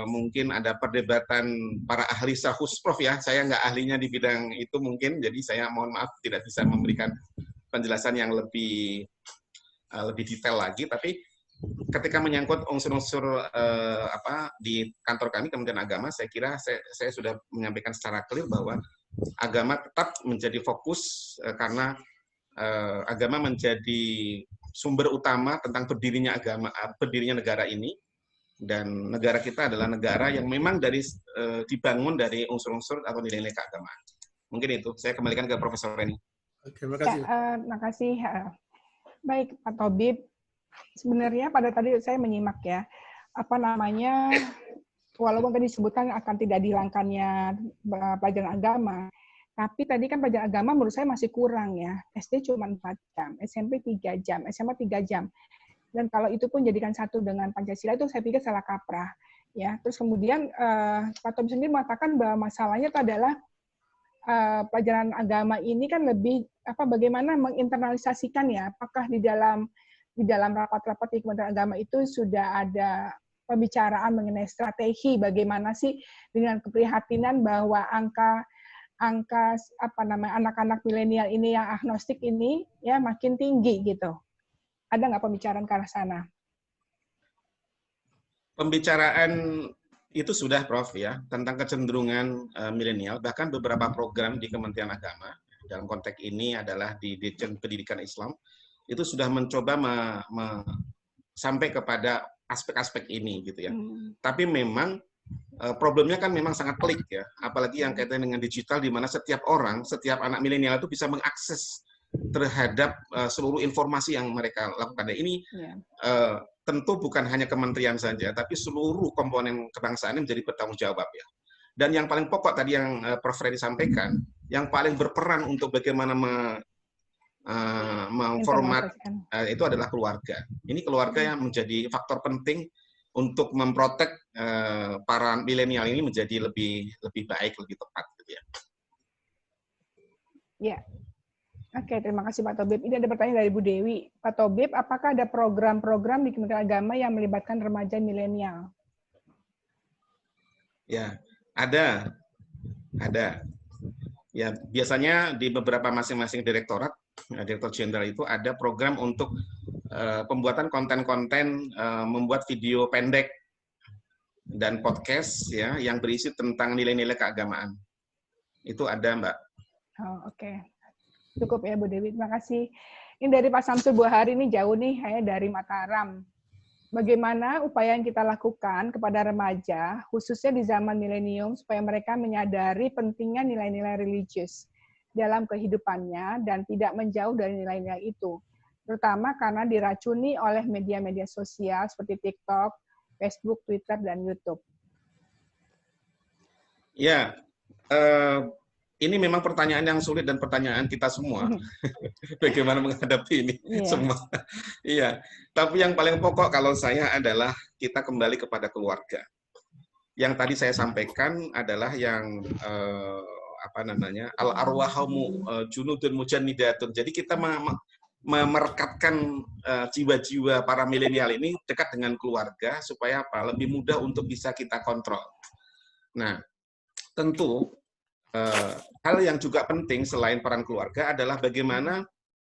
mungkin ada perdebatan para ahli khusus Prof ya. Saya nggak ahlinya di bidang itu mungkin, jadi saya mohon maaf tidak bisa memberikan penjelasan yang lebih detail lagi, tapi ketika menyangkut unsur-unsur di kantor kami Kementerian Agama, saya kira saya sudah menyampaikan secara clear bahwa agama tetap menjadi fokus karena agama menjadi sumber utama tentang berdirinya negara ini, dan negara kita adalah negara yang memang dibangun dari unsur-unsur atau nilai-nilai keagamaan. Mungkin itu. Saya kembalikan ke Profesor Reni. Oke, terima kasih. Terima kasih. Baik, Pak Tobib. Sebenarnya pada tadi saya menyimak ya, walaupun tadi disebutkan akan tidak dihilangkannya pelajaran agama, tapi tadi kan pelajaran agama menurut saya masih kurang ya. SD cuma 4 jam, SMP 3 jam, SMA 3 jam. Dan kalau itu pun jadikan satu dengan Pancasila itu saya pikir salah kaprah. Ya, terus kemudian Pak Tobib sendiri mengatakan bahwa masalahnya itu adalah pelajaran agama ini kan lebih bagaimana menginternalisasikan ya, apakah di dalam rapat-rapat di Kementerian Agama itu sudah ada pembicaraan mengenai strategi bagaimana sih dengan keprihatinan bahwa angka anak-anak milenial ini yang agnostik ini ya makin tinggi gitu. Ada nggak pembicaraan ke arah sana? Pembicaraan Itu sudah, Prof, ya, tentang kecenderungan milenial, bahkan beberapa program di Kementerian Agama, dalam konteks ini adalah di Dirjen Pendidikan Islam, itu sudah mencoba sampai kepada aspek-aspek ini, gitu ya. Tapi memang problemnya kan memang sangat pelik, ya, apalagi yang kaitan dengan digital, di mana setiap orang, setiap anak milenial itu bisa mengakses terhadap seluruh informasi yang mereka lakukan. Dan ini tentu bukan hanya kementerian saja, tapi seluruh komponen kebangsaan menjadi bertanggung jawab, ya. Dan yang paling pokok tadi yang Prof. Freddy sampaikan, yang paling berperan untuk bagaimana memformat itu adalah keluarga. Ini keluarga yang menjadi faktor penting untuk memprotek para milenial ini menjadi lebih baik, lebih tepat, gitu ya. Ya. Oke, terima kasih Pak Tobib. Ini ada pertanyaan dari Bu Dewi. Pak Tobib, apakah ada program-program di Kementerian Agama yang melibatkan remaja milenial? Ya, ada. Ya, biasanya di beberapa masing-masing direktorat, Direktur Jenderal itu ada program untuk pembuatan konten-konten, membuat video pendek dan podcast, ya, yang berisi tentang nilai-nilai keagamaan. Itu ada, Mbak. Oh, oke. Cukup ya Bu Dewi, terima kasih. Ini dari Pak Samsul Buahari, ini jauh nih, saya dari Mataram. Bagaimana upaya yang kita lakukan kepada remaja, khususnya di zaman milenium, supaya mereka menyadari pentingnya nilai-nilai religius dalam kehidupannya dan tidak menjauh dari nilai-nilai itu, terutama karena diracuni oleh media-media sosial seperti TikTok, Facebook, Twitter, dan YouTube. Ya, ini memang pertanyaan yang sulit dan pertanyaan kita semua. Bagaimana menghadapi ini semua. Iya. Tapi yang paling pokok kalau saya adalah kita kembali kepada keluarga. Yang tadi saya sampaikan adalah yang al-arwahamu junudun mujannidatun. Jadi kita merekatkan jiwa-jiwa para milenial ini dekat dengan keluarga supaya apa? Lebih mudah untuk bisa kita kontrol. Nah, tentu hal yang juga penting selain peran keluarga adalah bagaimana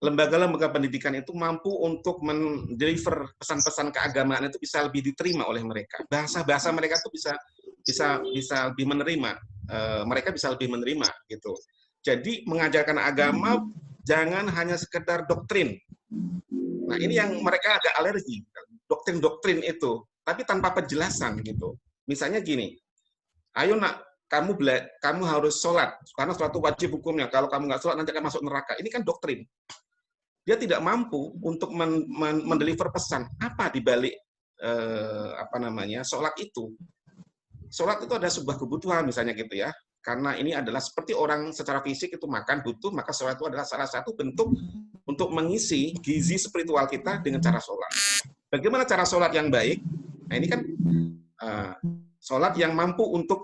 lembaga-lembaga pendidikan itu mampu untuk mendeliver pesan-pesan keagamaan itu bisa lebih diterima oleh mereka. Bahasa-bahasa mereka itu bisa lebih menerima, mereka bisa lebih menerima gitu. Jadi mengajarkan agama jangan hanya sekedar doktrin. Nah, ini yang mereka agak alergi, doktrin-doktrin itu, tapi tanpa penjelasan gitu. Misalnya gini, ayo nak, kamu harus sholat, karena sholat itu wajib hukumnya. Kalau kamu nggak sholat, nanti akan masuk neraka. Ini kan doktrin. Dia tidak mampu untuk mendeliver pesan. Apa dibalik sholat itu? Sholat itu ada sebuah kebutuhan, misalnya gitu ya. Karena ini adalah seperti orang secara fisik itu makan, butuh, maka sholat itu adalah salah satu bentuk untuk mengisi gizi spiritual kita dengan cara sholat. Bagaimana cara sholat yang baik? Nah, ini kan sholat yang mampu untuk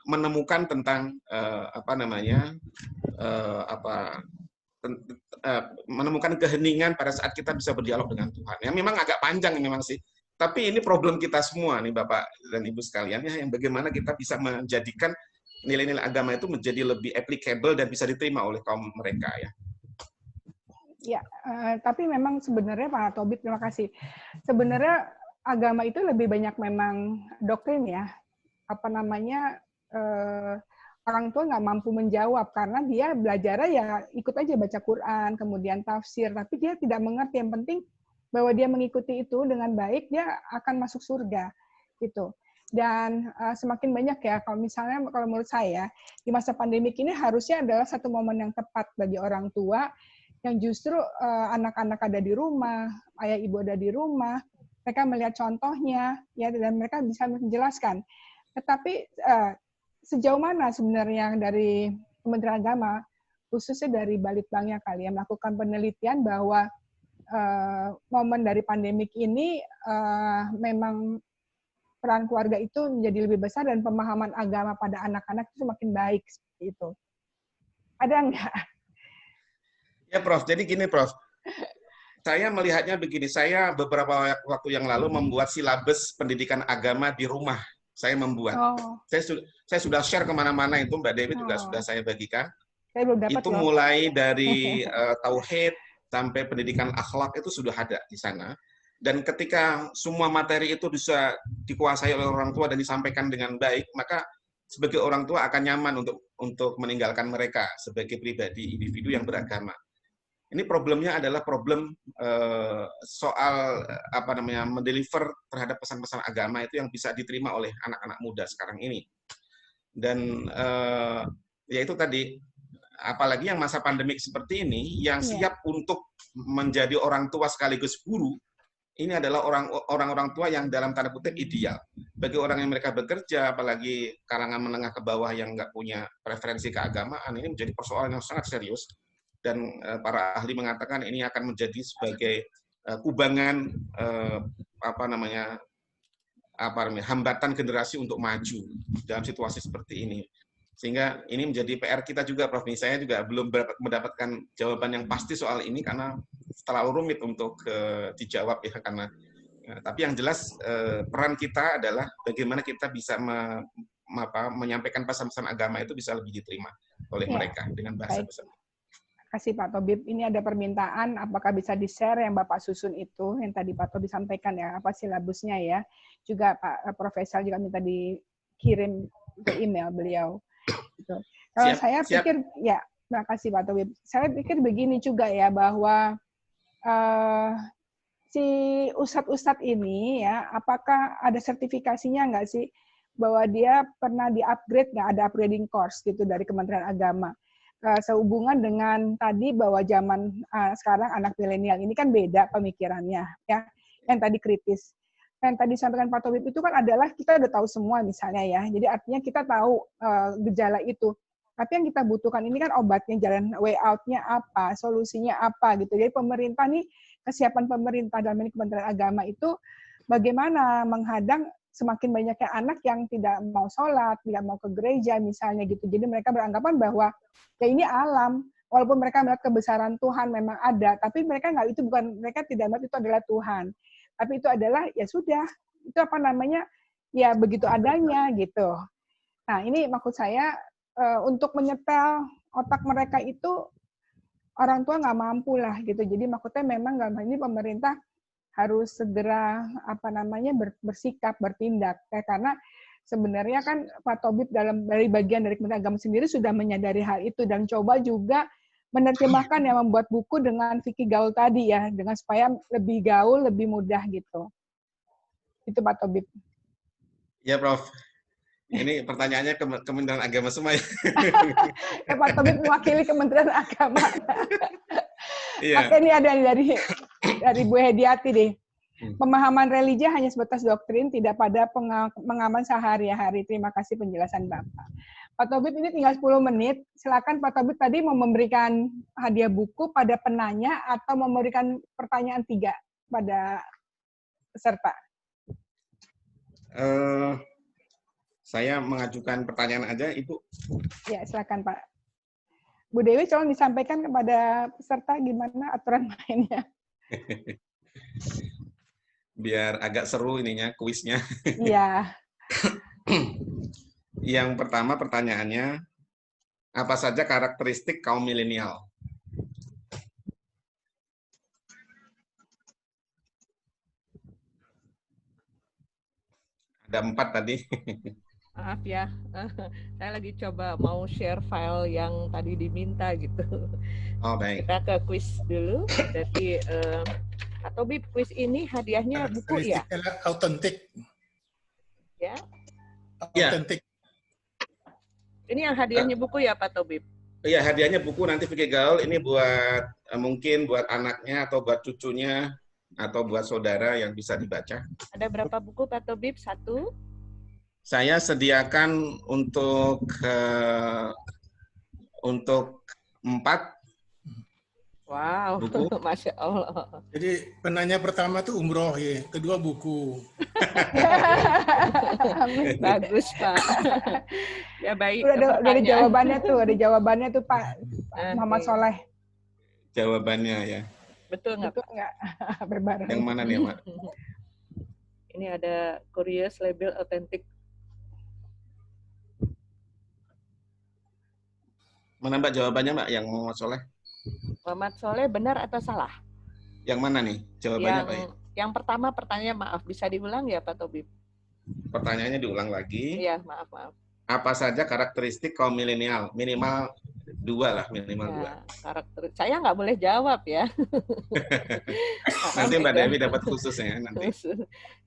menemukan tentang menemukan keheningan pada saat kita bisa berdialog dengan Tuhan. Ya memang agak panjang memang sih, tapi ini problem kita semua nih Bapak dan Ibu sekalian ya, yang bagaimana kita bisa menjadikan nilai-nilai agama itu menjadi lebih applicable dan bisa diterima oleh kaum mereka ya. Ya, tapi memang sebenarnya Pak Tobib, terima kasih. Sebenarnya agama itu lebih banyak memang doktrin ya. Orang tua nggak mampu menjawab karena dia belajarnya ya ikut aja baca Quran, kemudian tafsir, tapi dia tidak mengerti. Yang penting bahwa dia mengikuti itu dengan baik, dia akan masuk surga gitu. Dan semakin banyak ya, kalau menurut saya di masa pandemik ini harusnya adalah satu momen yang tepat bagi orang tua yang justru anak-anak ada di rumah, ayah ibu ada di rumah, mereka melihat contohnya ya, dan mereka bisa menjelaskan. Tetapi sejauh mana sebenarnya dari Kementerian Agama, khususnya dari Balitbangnya kali ya, melakukan penelitian bahwa momen dari pandemik ini memang peran keluarga itu menjadi lebih besar dan pemahaman agama pada anak-anak itu semakin baik seperti itu. Ada nggak? Ya Prof, jadi gini Prof, saya melihatnya begini, saya beberapa waktu yang lalu membuat silabus pendidikan agama di rumah. Saya membuat. Saya sudah share kemana-mana itu, Mbak Dewi juga sudah saya bagikan. Saya belum dapat itu mulai dari tauhid sampai pendidikan akhlak itu sudah ada di sana. Dan ketika semua materi itu bisa dikuasai oleh orang tua dan disampaikan dengan baik, maka sebagai orang tua akan nyaman untuk meninggalkan mereka sebagai pribadi individu yang beragama. Ini problemnya adalah problem soal mendeliver terhadap pesan-pesan agama itu yang bisa diterima oleh anak-anak muda sekarang ini. Dan ya itu tadi, apalagi yang masa pandemik seperti ini, yang siap untuk menjadi orang tua sekaligus guru, ini adalah orang-orang tua yang dalam tanda kutip ideal. Bagi orang yang mereka bekerja, apalagi kalangan menengah ke bawah yang nggak punya preferensi keagamaan, ini menjadi persoalan yang sangat serius. Dan para ahli mengatakan ini akan menjadi sebagai kubangan hambatan generasi untuk maju dalam situasi seperti ini. Sehingga ini menjadi PR kita juga, Prof. Saya juga belum mendapatkan jawaban yang pasti soal ini karena terlalu rumit untuk dijawab ya, karena tapi yang jelas peran kita adalah bagaimana kita bisa menyampaikan pesan-pesan agama itu bisa lebih diterima oleh mereka dengan bahasa besar. Terima kasih Pak Tobib. Ini ada permintaan, apakah bisa di-share yang Bapak susun itu, yang tadi Pak Tobib sampaikan ya, apa silabusnya ya. Juga Pak Profesor juga minta dikirim ke email beliau. Gitu. Kalau saya pikir, ya, terima kasih Pak Tobib. Saya pikir begini juga ya, bahwa si ustadz-ustadz ini ya, apakah ada sertifikasinya nggak sih bahwa dia pernah di-upgrade, nggak ada upgrading course gitu dari Kementerian Agama. Sehubungan dengan tadi bahwa zaman sekarang anak milenial ini kan beda pemikirannya ya, yang tadi kritis. Yang tadi disampaikan Pak Tobib itu kan adalah kita udah tahu semua misalnya ya, jadi artinya kita tahu gejala itu. Tapi yang kita butuhkan ini kan obatnya, jalan way out-nya apa, solusinya apa gitu. Jadi pemerintah nih, kesiapan pemerintah dalam ini Kementerian Agama itu bagaimana menghadang semakin banyaknya anak yang tidak mau sholat, tidak mau ke gereja misalnya gitu. Jadi mereka beranggapan bahwa ya ini alam, walaupun mereka melihat kebesaran Tuhan memang ada, tapi mereka nggak, itu bukan, mereka tidak melihat itu adalah Tuhan. Tapi itu adalah ya sudah, itu apa namanya, ya begitu adanya gitu. Nah ini maksud saya untuk menyetel otak mereka itu orang tua nggak mampu lah gitu. Jadi maksudnya memang dalam hal ini pemerintah harus segera bersikap, bertindak ya, karena sebenarnya kan Pak Tobib dari bagian dari Kementerian Agama sendiri sudah menyadari hal itu dan coba juga menerjemahkan yang membuat buku dengan fikih gaul tadi ya, dengan supaya lebih gaul, lebih mudah gitu. Itu Pak Tobib. Ya Prof. Ini pertanyaannya ke Kementerian Agama semua ya. Pak Tobib mewakili Kementerian Agama. Iya. Oke, ini ada dari Bu Hediati deh. Pemahaman religi hanya sebatas doktrin, tidak pada pengaman sehari-hari. Terima kasih penjelasan Bapak. Pak Tobib, ini tinggal 10 menit. Silakan Pak Tobib tadi mau memberikan hadiah buku pada penanya atau memberikan pertanyaan 3 pada peserta. Saya mengajukan pertanyaan aja, Ibu. Ya, silakan Pak. Bu Dewi, tolong disampaikan kepada peserta gimana aturan mainnya. Biar agak seru ininya, kuisnya. Iya. Yang pertama pertanyaannya, apa saja karakteristik kaum milenial? Ada 4 tadi. Maaf ya, saya lagi coba mau share file yang tadi diminta gitu. Oh baik. Kita ke kuis dulu. Jadi Pak Tobib, kuis ini hadiahnya buku ya? Autentik. Ya. Autentik. Ini yang hadiahnya buku ya Pak Tobib? Iya, hadiahnya buku nanti fikih gaul. Ini buat mungkin buat anaknya atau buat cucunya atau buat saudara yang bisa dibaca. Ada berapa buku Pak Tobib? 1? Saya sediakan untuk 4. Wow, buku. Masya Allah. Jadi penanya pertama tuh umroh ya, kedua buku. Bagus Pak. Ya baik. Udah ada jawabannya tuh Pak Muhammad Soleh. Jawabannya ya. Betul nggak? Betul nggak? Berbareng. Yang mana nih Pak? Ini ada Curious Label Authentic. Mana Mbak jawabannya Mbak yang Muhammad Soleh? Muhammad Soleh benar atau salah? Yang mana nih jawabannya Pak? Yang pertama pertanyaan, maaf, bisa diulang ya Pak Tobib? Pertanyaannya diulang lagi. Iya, maaf. Apa saja karakteristik kaum milenial? Minimal 2 lah, minimal 2. Ya, karakter saya nggak boleh jawab ya. Nanti Mbak Dewi dapat khususnya nanti.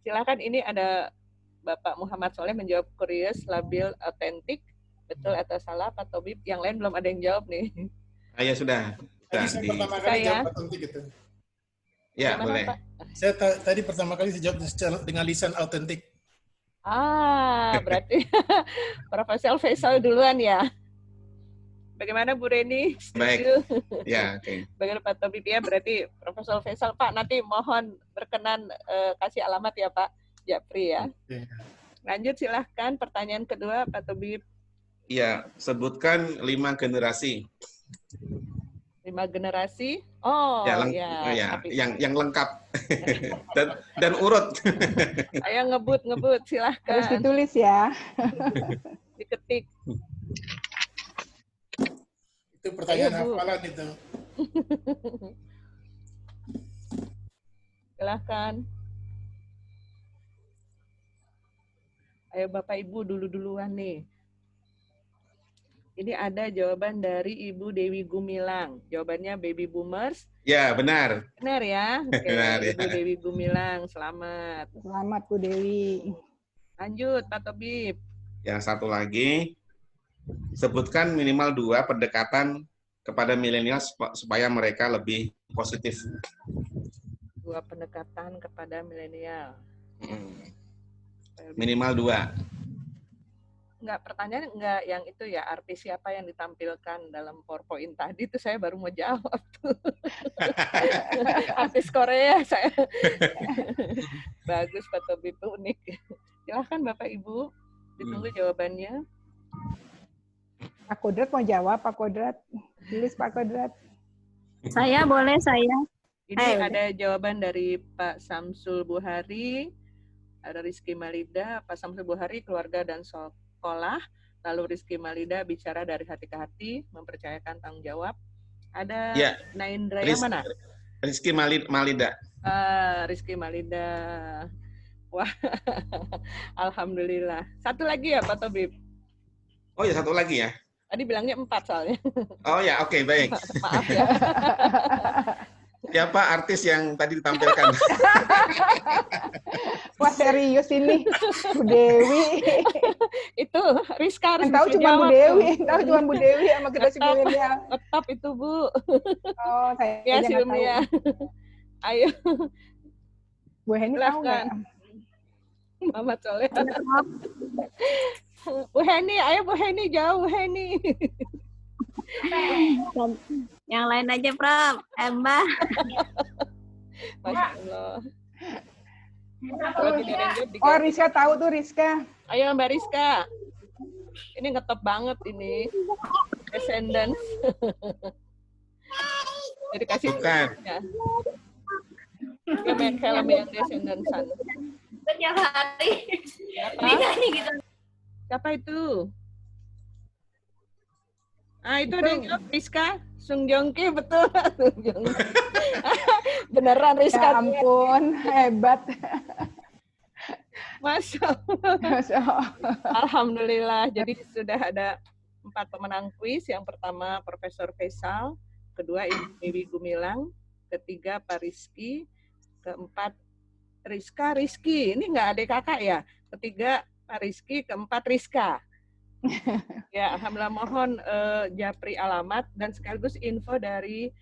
Silakan, ini ada Bapak Muhammad Soleh menjawab curious, labil, autentik. Betul atau salah Pak Tobib? Yang lain belum ada yang jawab nih. Ya sudah. Tadi saya pertama kali jawab autentik itu. Ya, gimana, boleh. Pak? Saya tadi pertama kali saya jawab dengan lisan autentik. Berarti Profesor Faisal duluan ya. Bagaimana Bu Reni? Baik. Ya, oke. Bagaimana Pak Tobib ya? Berarti Profesor Faisal, Pak, nanti mohon berkenan kasih alamat ya Pak Japri ya. Lanjut silahkan pertanyaan kedua Pak Tobib. Iya, sebutkan 5 generasi. 5 generasi? Oh, ya, yang lengkap dan urut. Ayo ngebut, silahkan. Harus ditulis ya. Diketik. Itu pertanyaan hafalan itu. Silahkan. Ayo Bapak Ibu duluan nih. Ini ada jawaban dari Ibu Dewi Gumilang. Jawabannya baby boomers. Ya, benar. Benar ya? Oke, benar, ya. Ibu Dewi Gumilang, selamat. Selamat Bu Dewi. Lanjut Pak Tobib. Yang satu lagi, sebutkan minimal 2 pendekatan kepada milenial supaya mereka lebih positif. 2 pendekatan kepada milenial. Minimal 2. Enggak, pertanyaan enggak yang itu ya, artis siapa yang ditampilkan dalam PowerPoint tadi itu saya baru mau jawab tuh. Artis Korea saya. Bagus Pak Tobib, itu unik. Silahkan Bapak Ibu, ditunggu jawabannya. Pak Kodrat mau jawab, Pak Kodrat. Tulis Pak Kodrat. Saya boleh, saya. Ini ada jawaban dari Pak Samsul Buhari, ada Rizky Malida, Pak Samsul Buhari, keluarga dan sekolah, lalu Rizky Malida bicara dari hati ke hati, mempercayakan tanggung jawab. Ada ya. Naindra yang mana? Rizky Malida. Rizky Malida. Wah, alhamdulillah. Satu lagi ya Pak Tobib? Oh ya, satu lagi ya? Tadi bilangnya 4 soalnya. Oh ya, oke, baik. Maaf ya. Siapa artis yang tadi ditampilkan? Wah serius ini, Bu Dewi. Itu Rizka harus tahu cuma Bu Dewi, tahu cuma Bu Dewi sama generasi milenial. Tetap itu Bu. Oh, saya ya Silvia. Ayo. Bu Heni tahu nggak? Muhammad Soleh. Bu Heni, ayo Bu Heni jauh Bu Heni. Yang lain aja, Prof. Mbak. Masya Allah. Oh, Rizka tahu tuh Rizka. Ayo Mbak Rizka. Ini ngetop banget ini. Descendants. Jadi kasih ya. Dia main film yang Descendants-an. Setiap hari. Gitu. Siapa itu? Itu ada yang jawab Rizka, Sung Jongki, betul. Beneran Rizka. Ya ampun, hebat. Masya Allah. Alhamdulillah, jadi sudah ada 4 pemenang kuis. Yang pertama Profesor Faisal, kedua Ibu Dewi Gumilang, ketiga Pak Rizky, keempat Rizky. Ini nggak adik kakak ya? Ketiga Pak Rizky, keempat Rizka. Ya, alhamdulillah, mohon Japri alamat dan sekaligus info dari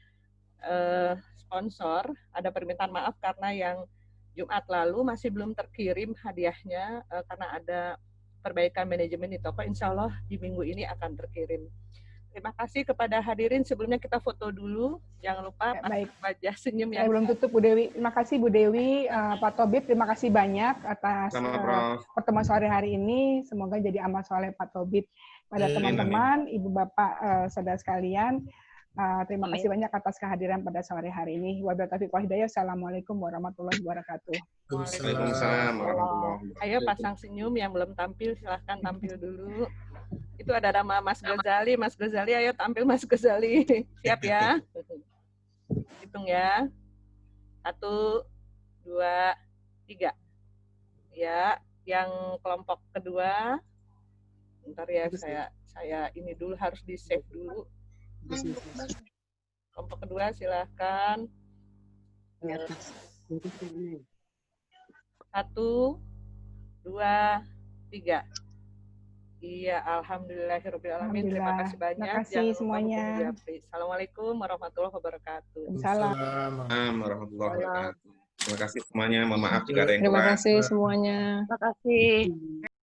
sponsor. Ada permintaan maaf karena yang Jumat lalu masih belum terkirim hadiahnya karena ada perbaikan manajemen di toko. Insya Allah di minggu ini akan terkirim. Terima kasih kepada hadirin. Sebelumnya kita foto dulu. Jangan lupa wajah senyum yang belum tutup Bu Dewi. Terima kasih Bu Dewi, Pak Tobib. Terima kasih banyak atas pertemuan sore hari ini. Semoga jadi amal soleh Pak Tobib pada teman-teman, Ibu Bapak, saudara sekalian. Terima kasih banyak atas kehadiran pada sore hari ini. Wabillahi taufiq wal hidayah. Assalamualaikum warahmatullahi wabarakatuh. Waalaikumsalam warahmatullahi wabarakatuh. Ayo pasang senyum yang belum tampil, silahkan tampil dulu. Itu ada nama Mas Ghazali. Mas Ghazali, ayo tampil Mas Ghazali. Siap ya? Hitung ya. 1, 2, 3. Ya, yang kelompok kedua, bentar ya, saya ini dulu harus di save dulu. Kelompok kedua silahkan. 1, 2, 3. Iya, alhamdulillahirobbilalamin. Terima kasih banyak. Terima kasih semuanya. Assalamualaikum warahmatullahi wabarakatuh. Salam. Warahmatullahi wabarakatuh. Terima kasih semuanya. Mohon maaf jika ada yang Terima kurang. kasih semuanya. Terima kasih.